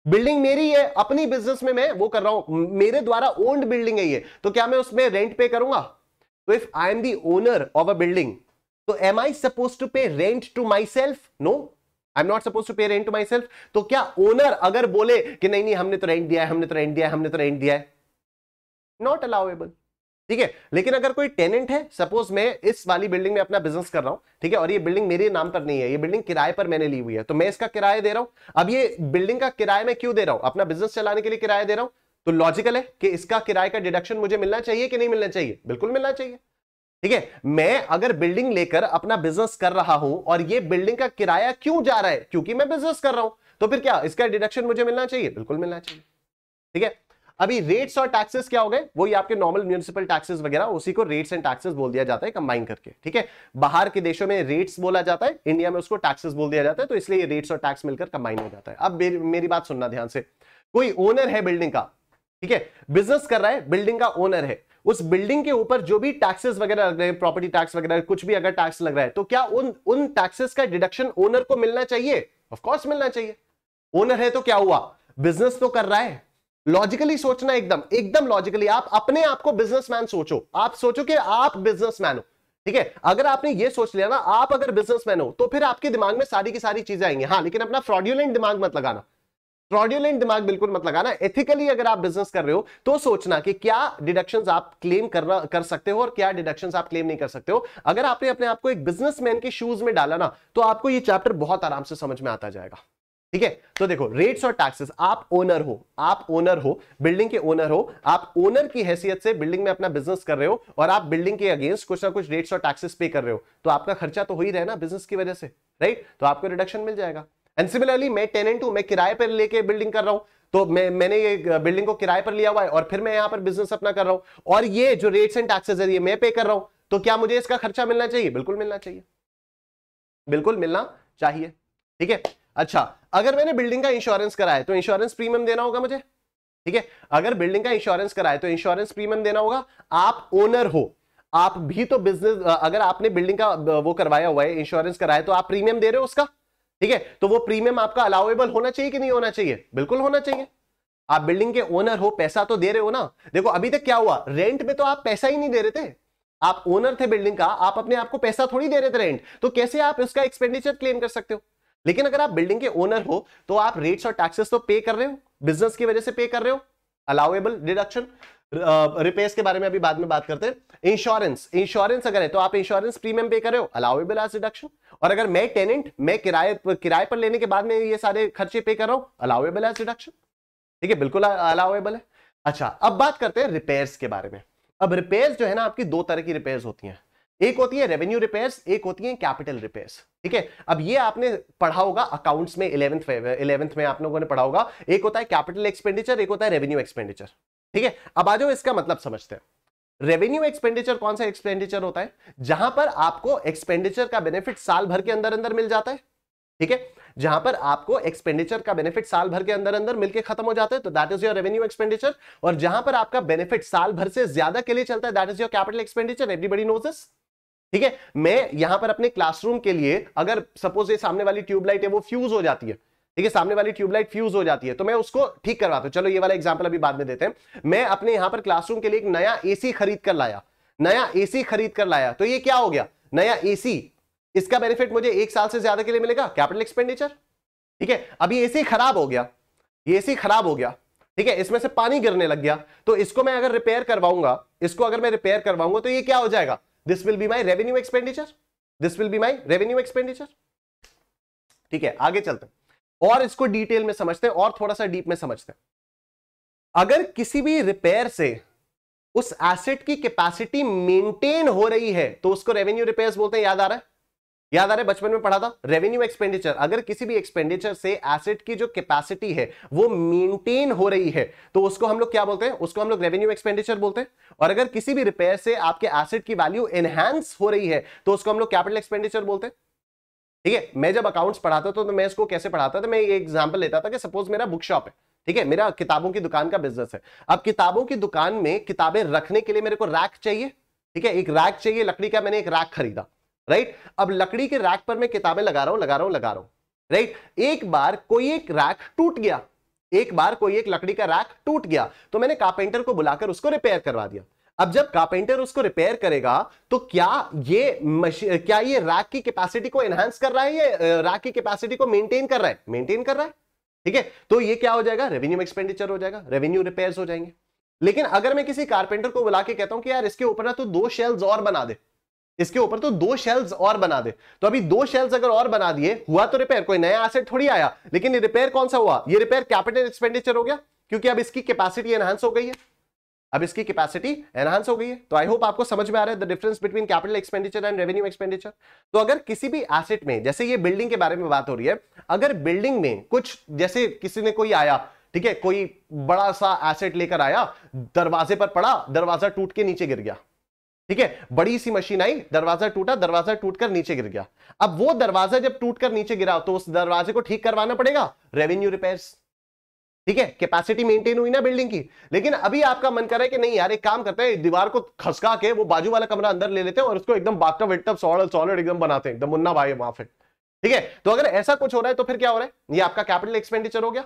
बिल्डिंग मेरी है, अपनी बिजनेस में मैं वो कर रहा हूं, मेरे द्वारा ओन्ड बिल्डिंग है ये, तो क्या मैं उसमें रेंट पे करूंगा? तो if I am the owner of a building, तो am I suppose to pay rent to myself? No, I am not suppose to pay rent to myself. तो क्या ओनर अगर बोले कि नहीं नहीं हमने तो रेंट दिया है, हमने तो रेंट दिया है, हमने तो रेंट दिया है, नॉट अलाउएबल, ठीक है। लेकिन अगर कोई टेनेंट है, सपोज मैं इस वाली बिल्डिंग में अपना बिजनेस कर रहा हूं, ठीक है, और ये बिल्डिंग मेरे नाम पर नहीं है, ये बिल्डिंग किराए पर मैंने ली हुई है, तो मैं इसका किराया दे रहा हूं। अब ये बिल्डिंग का किराया मैं क्यों दे रहा हूं? अपना बिजनेस चलाने के लिए किराया दे रहा हूं, तो लॉजिकल है कि इसका किराए का डिडक्शन मुझे मिलना चाहिए कि नहीं मिलना चाहिए? बिल्कुल मिलना चाहिए, ठीक है। मैं अगर बिल्डिंग लेकर अपना बिजनेस कर रहा हूं और ये बिल्डिंग का किराया क्यों जा रहा है? क्योंकि मैं बिजनेस कर रहा हूं, तो फिर क्या इसका डिडक्शन मुझे मिलना चाहिए? बिल्कुल मिलना चाहिए, ठीक है। अभी रेट्स और टैक्सेस क्या हो गए? वो ये आपके नॉर्मल म्युनिसिपल टैक्सेस वगैरह, उसी को रेट्स एंड टैक्सेस बोल दिया जाता है कंबाइन करके, ठीक है। बाहर के देशों में रेट्स बोला जाता है, इंडिया में उसको टैक्सेस बोल दिया जाता है, तो इसलिए रेट्स और टैक्स मिलकर कंबाइन हो जाता है। अब मेरी बात सुनना ध्यान से। कोई ओनर है बिल्डिंग का, ठीक है, बिजनेस कर रहा है, बिल्डिंग का ओनर है, उस बिल्डिंग के ऊपर जो भी टैक्सेस वगैरह लग रहे हैं, प्रॉपर्टी टैक्स वगैरह कुछ भी अगर टैक्स लग रहा है, तो क्या उन टैक्सेस का डिडक्शन ओनर को मिलना चाहिए? ऑफ कोर्स मिलना चाहिए। ओनर है तो क्या हुआ? बिजनेस तो कर रहा है। लॉजिकली सोचना, एकदम एकदम लॉजिकली। आप अपने आप को बिजनेसमैन सोचो, आप सोचो कि आप बिजनेसमैन हो, ठीक है। अगर आपने ये सोच लिया ना, आप अगर बिजनेसमैन हो, तो फिर आपके दिमाग में सारी की सारी चीजें आएंगी। हाँ, लेकिन अपना फ्रॉड्यूलेंट दिमाग मत लगाना, फ्रॉड्यूलेंट दिमाग बिल्कुल मत लगाना। एथिकली अगर आप बिजनेस कर रहे हो तो सोचना कि क्या डिडक्शंस आप क्लेम कर सकते हो और क्या डिडक्शंस आप क्लेम नहीं कर सकते हो। अगर आपने अपने आप को एक बिजनेसमैन के शूज में डाला ना, तो आपको ये चैप्टर बहुत आराम से समझ में आता जाएगा, ठीक है। तो देखो, रेट्स और टैक्सेस, आप ओनर हो, आप ओनर हो, बिल्डिंग के ओनर हो, आप ओनर की हैसियत से बिल्डिंग में अपना बिजनेस कर रहे हो और आप बिल्डिंग के अगेंस्ट कुछ ना कुछ रेट्स और टैक्सेस पे कर रहे हो, तो आपका खर्चा तो हो ही रहा है ना बिजनेस की वजह से, राइट? तो आपको रिडक्शन मिल जाएगा। एंड सिमिलरली मैं टेनेंट हूं, मैं किराए पर लेके बिल्डिंग कर रहा हूं, तो मैंने ये बिल्डिंग को किराए पर लिया हुआ है और फिर मैं यहां पर बिजनेस अपना कर रहा हूं, और ये जो रेट्स एंड टैक्सेस है ये मैं पे कर रहा हूं, तो क्या मुझे इसका खर्चा मिलना चाहिए? बिल्कुल मिलना चाहिए, बिल्कुल मिलना चाहिए, ठीक है। अच्छा, अगर मैंने बिल्डिंग का इंश्योरेंस कराया है तो इंश्योरेंस प्रीमियम देना होगा मुझे, ठीक है। अगर बिल्डिंग का इंश्योरेंस कराया तो इंश्योरेंस प्रीमियम देना होगा। आप ओनर हो, आप भी तो बिजनेस, अगर आपने बिल्डिंग का वो करवाया हुआ है, इंश्योरेंस कराया, तो आप प्रीमियम दे रहे हो उसका, ठीक है। तो वो प्रीमियम आपका अलाउएबल होना चाहिए कि नहीं होना चाहिए? बिल्कुल होना चाहिए। आप बिल्डिंग के ओनर हो, पैसा तो दे रहे हो ना। देखो अभी तक क्या हुआ, रेंट में तो आप पैसा ही नहीं दे रहे थे, आप ओनर थे बिल्डिंग का, आप अपने आप को पैसा थोड़ी दे रहे थे रेंट, तो कैसे आप इसका एक्सपेंडिचर क्लेम कर सकते हो? लेकिन अगर आप बिल्डिंग के ओनर हो तो आप रेट्स और टैक्सेस तो पे कर रहे हो, बिजनेस की वजह से पे कर रहे हो, अलाउएबल डिडक्शन। रिपेयर्स के बारे में अभी बाद में बात करते हैं। इंश्योरेंस अगर है तो आप इंश्योरेंस प्रीमियम पे कर रहे हो, अलाउएबल एज डिडक्शन। और अगर मैं टेनेंट, मैं किराए पर लेने के बाद में ये सारे खर्चे पे कर रहा हूं, अलाउएबल एज डिडक्शन। ठीक है, बिल्कुल अलाउएबल है। अच्छा, अब बात करते हैं रिपेयर्स के बारे में। अब रिपेयर्स जो है ना, आपकी दो तरह की रिपेयर्स होती हैं, एक होती है रेवेन्यू रिपेयर्स, एक होती है कैपिटल रिपेयर्स। ठीक है, अब ये आपने पढ़ा होगा अकाउंट्स में, 11th में आप लोगों ने पढ़ा होगा। एक होता है कैपिटल एक्सपेंडिचर, एक होता है रेवेन्यू एक्सपेंडिचर। ठीक है, अब आ जाओ इसका मतलब समझते हैं। रेवेन्यू एक्सपेंडिचर कौन सा एक्सपेंडिचर होता है? जहां पर आपको एक्सपेंडिचर का बेनिफिट साल भर के अंदर अंदर मिल जाता है। ठीक है, जहां पर आपको एक्सपेंडिचर का बेनिफिट साल भर के अंदर अंदर मिलके खत्म हो जाता है, तो that is your revenue expenditure. और जहां पर आपका बेनिफिट साल भर से ज्यादा के लिए चलता है, that is your capital expenditure. Everybody knows this. ठीक है, मैं यहां पर अपने क्लासरूम के लिए, अगर सपोज ये सामने वाली ट्यूबलाइट है वो फ्यूज हो जाती है, ठीक है, सामने वाली ट्यूबलाइट फ्यूज हो जाती है, तो मैं उसको ठीक करवाता हूं। चलो ये वाला एग्जांपल अभी बाद में देते हैं। मैं अपने यहां पर क्लासरूम के लिए एक नया एसी खरीद कर लाया, तो ये क्या हो गया? नया एसी, इसका बेनिफिट मुझे 1 साल से ज्यादा के लिए मिलेगा, कैपिटल एक्सपेंडिचर। ठीक है, अभी एसी खराब हो गया, ये एसी खराब हो गया, ठीक है, इसमें से पानी गिरने लग गया, तो इसको मैं अगर रिपेयर करवाऊंगा, तो ये क्या हो जाएगा? This will be my revenue expenditure. ठीक है, आगे चलते हैं और इसको डिटेल में समझते हैं और थोड़ा सा डीप में समझते हैं। अगर किसी भी रिपेयर से उस एसेट की कैपेसिटी मेंटेन हो रही है तो उसको रेवेन्यू रिपेयर्स बोलते हैं। याद आ रहा है, बचपन में पढ़ा था। रेवेन्यू एक्सपेंडिचर, अगर किसी भी एक्सपेंडिचर से एसेट की जो कैपेसिटी है वो मेंटेन हो रही है तो उसको हम लोग क्या बोलते हैं? उसको हम लोग रेवेन्यू एक्सपेंडिचर बोलते हैं। और अगर किसी भी रिपेयर से आपके एसेट की वैल्यू एनहांस हो रही है तो उसको हम लोग कैपिटल एक्सपेंडिचर बोलते हैं। ठीक है, मैं जब अकाउंट्स पढ़ाता था तो मैं इसको कैसे पढ़ाता था? मैं एक एग्जांपल लेता था कि सपोज मेरा बुक शॉप है, ठीक है, मेरा किताबों की दुकान का बिजनेस है। अब किताबों की दुकान में किताबें रखने के लिए मेरे को रैक चाहिए। ठीक है, एक रैक चाहिए लकड़ी का, मैंने एक रैक खरीदा, राइट। अब लकड़ी के रैक पर मैं किताबें लगा रहा हूं, राइट। एक बार कोई एक रैक टूट गया, लकड़ी का रैक टूट गया, तो मैंने कारपेंटर को बुलाकर उसको रिपेयर करवा दिया। अब जब कारपेंटर उसको रिपेयर करेगा तो क्या ये रैक की कैपेसिटी को एनहांस कर रहा है या रैक की कैपेसिटी को मेंटेन कर रहा है? ठीक है, तो ये क्या हो जाएगा? रेवेन्यू एक्सपेंडिचर हो जाएगा, रेवेन्यू रिपेयर्स हो जाएंगे। लेकिन अगर मैं किसी कारपेंटर को बुला के कहता हूं कि यार इसके ऊपर ना तो 2 शेल्व्स और बना दे, तो अभी 2 शेल्व्स अगर और बना दिए, हुआ तो रिपेयर, कोई नया एसेट थोड़ी आया, लेकिन ये रिपेयर कौन सा हुआ? ये रिपेयर कैपिटल एक्सपेंडिचर हो गया, क्योंकि अब इसकी कैपेसिटी एनहांस हो गई है। तो आई होप आपको समझ में आ रहा है the difference between capital expenditure and revenue expenditure. तो अगर किसी भी एसेट में, जैसे ये बिल्डिंग के बारे में बात हो रही है, अगर बिल्डिंग में कुछ, जैसे किसी ने कोई आया, ठीक है, कोई बड़ा सा एसेट लेकर आया, दरवाजे पर पड़ा, दरवाजा टूट के नीचे गिर गया। ठीक है, बड़ी सी मशीन आई, दरवाजा टूटकर नीचे गिर गया। अब वो दरवाजा जब टूटकर नीचे गिरा तो उस दरवाजे को ठीक करवाना पड़ेगा, रेवेन्यू रिपेयर्स। ठीक है, कैपेसिटी मेंटेन हुई ना बिल्डिंग की। लेकिन अभी आपका मन कर रहा है कि नहीं यार, एक काम करते हैं, दीवार को खसका के वो बाजू वाला कमरा अंदर ले लेते हैं और उसको एकदम बाथटब वेटटब सॉलिड एकदम बनाते हैं, एकदम मुन्ना भाई वहां फिर। ठीक है, तो अगर ऐसा कुछ हो रहा है तो फिर क्या हो रहा है? ये आपका कैपिटल एक्सपेंडिचर हो गया,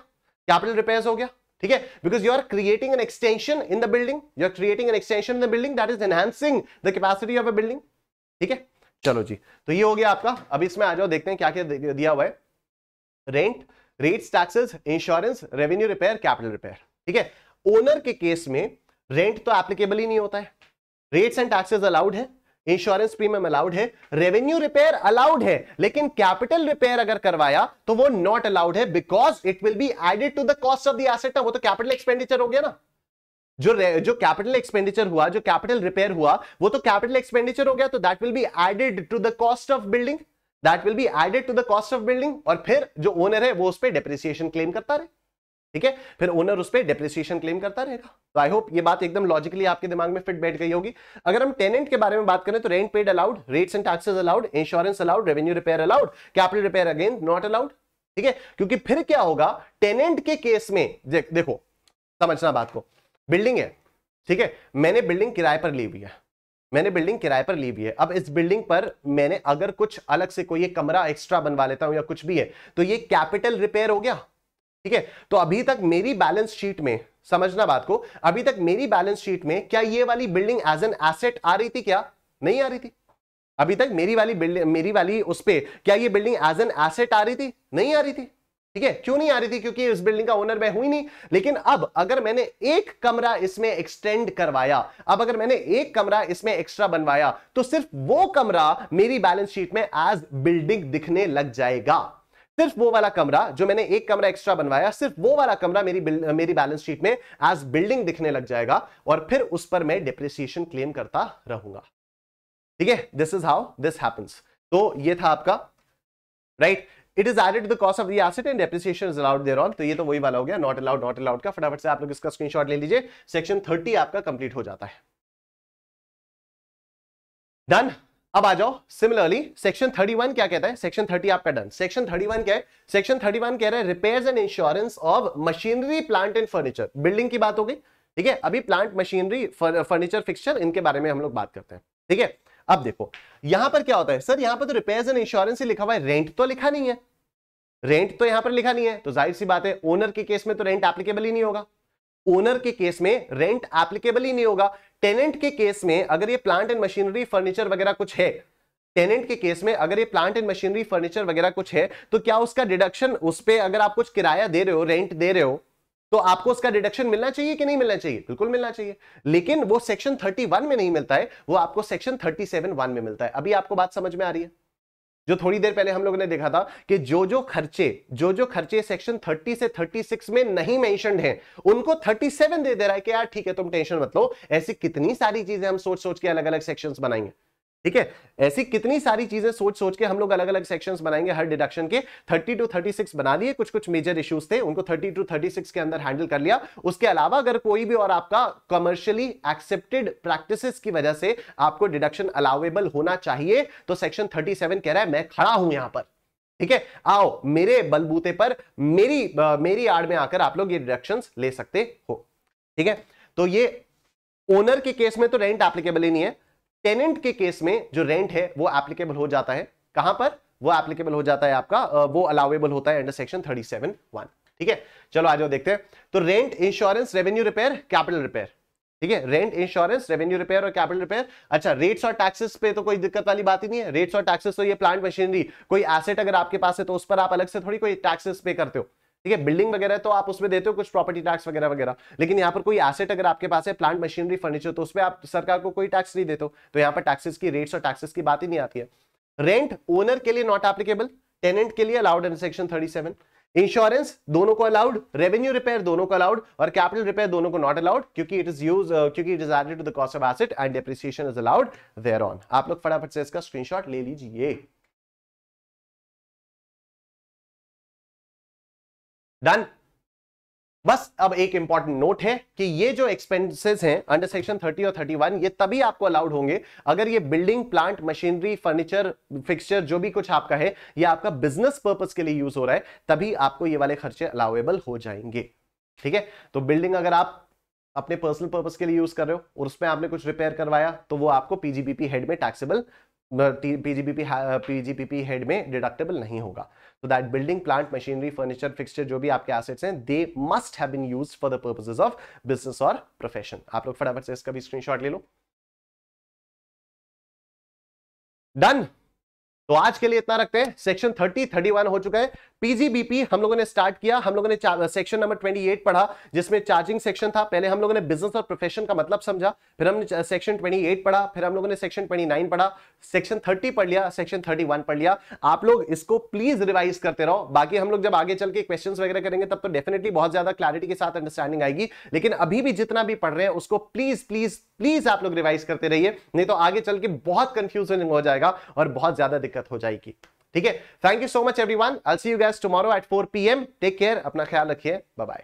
कैपिटल रिपेयर्स हो गया। ठीक है, because you are creating an extension in the building, that is enhancing the capacity of a building. ठीक है, चलो जी, तो ये हो गया आपका। अब इसमें आ जाओ, देखते हैं क्या क्या दिया हुआ है। Rent, rates, taxes, insurance, revenue repair, capital repair. ठीक है, ओनर के केस में रेंट तो एप्लीकेबल ही नहीं होता है, रेट्स एंड टैक्सेस अलाउड है, इंश्योरेंस प्रीमियम अलाउड है, रेवेन्यू रिपेयर अलाउड है, लेकिन कैपिटल रिपेयर अगर करवाया तो वो नॉट अलाउड है, because it will be added to the cost of the asset. वो तो कैपिटल एक्सपेंडिचर हो गया ना, जो कैपिटल एक्सपेंडिचर हुआ, जो कैपिटल रिपेयर हुआ, वो तो कैपिटल एक्सपेंडिचर हो गया, तो that will be added to the cost of building, और फिर जो ओनर है वो उस पर डेप्रिसिएशन क्लेम करता रहे। ठीक है, फिर ओनर उस पर डेप्रिसिएशन क्लेम करता रहेगा। तो आई होप ये बात एकदम लॉजिकली आपके दिमाग में फिट बैठ गई होगी। अगर हम टेनेंट के बारे में बात करें तो rent paid allowed, rates and taxes allowed, insurance allowed, revenue repair allowed, capital repair again not allowed. ठीक है, क्योंकि फिर क्या होगा टेनेंट के केस में, देखो समझना बात को, बिल्डिंग है, ठीक है, मैंने बिल्डिंग किराए पर ली हुई है, अब इस बिल्डिंग पर मैंने अगर कुछ अलग से कोई एक कमरा एक्स्ट्रा बनवा लेता हूं या कुछ भी है, तो ये कैपिटल रिपेयर हो गया। ठीक है, तो अभी तक मेरी बैलेंस शीट में, समझना बात को, अभी तक मेरी बैलेंस शीट में क्या ये वाली बिल्डिंग एज एन एसेट आ रही थी? क्या नहीं आ रही थी? अभी तक मेरी वाली बिल्डिंग, मेरी वाली उस पे क्या ये बिल्डिंग एज एन एसेट आ रही थी? नहीं आ रही थी। ठीक है, क्यों नहीं आ रही थी? क्योंकि इस बिल्डिंग का ओनर मैं हुई नहीं। लेकिन अब अगर मैंने एक कमरा इसमें एक्सटेंड करवाया, अब अगर मैंने एक कमरा इसमें एक्स्ट्रा बनवाया, तो सिर्फ वो कमरा मेरी बैलेंस शीट में एज बिल्डिंग दिखने लग जाएगा। सिर्फ वो वाला कमरा जो मैंने एक कमरा एक्स्ट्रा बनवाया, सिर्फ वो वाला कमरा मेरी बैलेंस शीट में एज बिल्डिंग दिखने लग जाएगा, और फिर उस पर मैं डिप्रिसिएशन क्लेम करता रहूंगा। ठीक है, this is how this happens. तो ये था आपका right, it is added to the cost of the asset and depreciation is allowed thereon. तो ये तो वही वाला हो गया, नॉट अलाउड का। फटाफट से आप लोग इसका स्क्रीनशॉट ले लीजिए। सेक्शन 30 आपका कंप्लीट हो जाता है। डन। अब आ जाओ सिमिलरली सेक्शन 31 क्या कहता है? सेक्शन 30 आपका डन। सेक्शन 31 क्या है? सेक्शन 31 कह रहा है repairs and insurance of machinery, plant and furniture. Building की बात हो गई, ठीक है। अभी प्लांट, मशीनरी, फर्नीचर, फिक्सचर, इनके बारे में हम लोग बात करते हैं। ठीक है, अब देखो यहां पर क्या होता है सर, यहां पर तो रिपेयर्स एंड इंश्योरेंस ही लिखा हुआ है, रेंट तो लिखा नहीं है। रेंट तो यहां पर लिखा नहीं है, तो जाहिर सी बात है ओनर के केस में तो रेंट एप्लीकेबल ही नहीं होगा। ओनर के केस में रेंट एप्लीकेबल ही नहीं होगा। टेनेंट के केस में अगर ये प्लांट एंड मशीनरी, फर्नीचर वगैरह कुछ है, टेनेंट के केस में अगर ये प्लांट एंड मशीनरी, फर्नीचर वगैरह कुछ है, तो क्या उसका डिडक्शन, उस पे अगर आप कुछ किराया दे रहे हो, रेंट दे रहे हो, तो आपको उसका डिडक्शन मिलना चाहिए कि नहीं मिलना चाहिए? बिल्कुल मिलना चाहिए। लेकिन वो सेक्शन 31 में नहीं मिलता है, वो आपको सेक्शन 37(1) में मिलता है। अभी आपको बात समझ में आ रही है? जो थोड़ी देर पहले हम लोगों ने देखा था कि जो खर्चे सेक्शन 30 से 36 में नहीं मेंशन्ड हैं, उनको 37 दे रहा है कि यार ठीक है तुम टेंशन मत लो। ऐसी कितनी सारी चीजें हम सोच सोच के अलग अलग सेक्शंस बनाएंगे। ठीक है, ऐसी कितनी सारी चीजें सोच सोच के हम लोग अलग अलग सेक्शंस बनाएंगे हर डिडक्शन के। 30 to 36 बना दिए, कुछ कुछ मेजर इश्यूज थे उनको 30 to 36 के अंदर हैंडल कर लिया। उसके अलावा अगर कोई भी और आपका कमर्शियली एक्सेप्टेड प्रैक्टिसेस की वजह से आपको डिडक्शन अलाउेबल होना चाहिए, तो सेक्शन 37 कह रहा है मैं खड़ा हूं यहां पर। ठीक है, आओ मेरे बलबूते पर, मेरी आड़ में आकर आप लोग ये डिडक्शंस ले सकते हो। ठीक है, तो ये ओनर के केस में तो रेंट एप्लीकेबल ही नहीं है। टेनेंट के केस में जो रेंट है वो एप्लीकेबल हो जाता है। कहां पर वो एप्लीकेबल हो जाता है? आपका वो अलाउेबल होता है अंडर सेक्शन 37(1). ठीक है, चलो आ जाओ देखते हैं। तो rent, insurance, revenue repair, capital repair. ठीक है, रेंट, इंश्योरेंस, रेवेन्यू रिपेयर और कैपिटल रिपेयर। अच्छा, रेट्स और टैक्सेस पे तो कोई दिक्कत वाली बात ही नहीं है। रेट्स और टैक्सेस तो ये प्लांट, मशीनरी, कोई एसेट अगर आपके पास है तो उस पर आप अलग से थोड़ी कोई टैक्सेस पे करते हो। ठीक है, बिल्डिंग वगैरह तो आप उसमें देते हो कुछ प्रॉपर्टी टैक्स वगैरह वगैरह, लेकिन यहाँ पर कोई एसेट अगर आपके पास है, प्लांट, मशीनरी, फर्नीचर, तो उसमें आप सरकार को कोई टैक्स नहीं देते हो। तो यहाँ पर टैक्सेस की, रेट्स और टैक्सेस की बात ही नहीं आती है। रेंट ओनर के लिए नॉट एप्लीकेबल, टेनेंट के लिए अलाउड अंडर सेक्शन 37। इंश्योरेंस दोनों को अलाउड, रेवेन्यू रिपेयर दोनों को अलाउड, और कैपिटल रिपेयर दोनों को नॉट अलाउड, क्योंकि it is added to the cost of asset and depreciation is allowed thereon. आप लोग फटाफट से इसका स्क्रीनशॉट ले लीजिए। डन। बस अब एक इंपॉर्टेंट नोट है कि ये जो एक्सपेंसेस हैं अंडर सेक्शन 30 और 31, ये तभी आपको अलाउड होंगे अगर ये building, plant, machinery, furniture, fixture जो भी कुछ आपका है, ये आपका बिजनेस पर्पस के लिए यूज हो रहा है, तभी आपको ये वाले खर्चे अलाउेबल हो जाएंगे। ठीक है, तो बिल्डिंग अगर आप अपने पर्सनल पर्पस के लिए यूज कर रहे हो और उसमें आपने कुछ रिपेयर करवाया, तो वो आपको पीजीबीपी हेड में टैक्सेबल, पीजीबीपी हेड में डिडक्टेबल नहीं होगा। So that building, plant, machinery, furniture, fixture जो भी आपके assets हैं, they must have been used for the purposes of business or profession। आप लोग फटाफट से इसका भी स्क्रीनशॉट ले लो। डन। तो आज के लिए इतना रखते हैं। सेक्शन 30, 31 हो चुका है। पीजीबीपी हम लोगों ने स्टार्ट किया, हम लोगों ने सेक्शन नंबर 28 पढ़ा जिसमें चार्जिंग सेक्शन था। पहले हम लोगों ने बिजनेस और प्रोफेशन का मतलब समझा, फिर हमने सेक्शन 28 पढ़ा, फिर हम लोगों ने सेक्शन 29 पढ़ा, सेक्शन 30 पढ़ लिया, सेक्शन 31 पढ़ लिया। आप लोग इसको प्लीज रिवाइज करते रहो। बाकी हम लोग जब आगे चल के क्वेश्चंस वगैरह करेंगे तब तो डेफिनेटली बहुत ज्यादा क्लैरिटी के साथ अंडरस्टैंडिंग आएगी, लेकिन अभी भी जितना भी पढ़ रहे हैं उसको प्लीज प्लीज प्लीज आप लोग रिवाइज करते रहिए, नहीं तो आगे चल के बहुत कंफ्यूजन हो जाएगा और बहुत ज्यादा दिक्कत हो जाएगी। ठीक है, thank you so much everyone. I will see you guys tomorrow at 4 PM। Take care, अपना ख्याल रखिए, बाय बाय।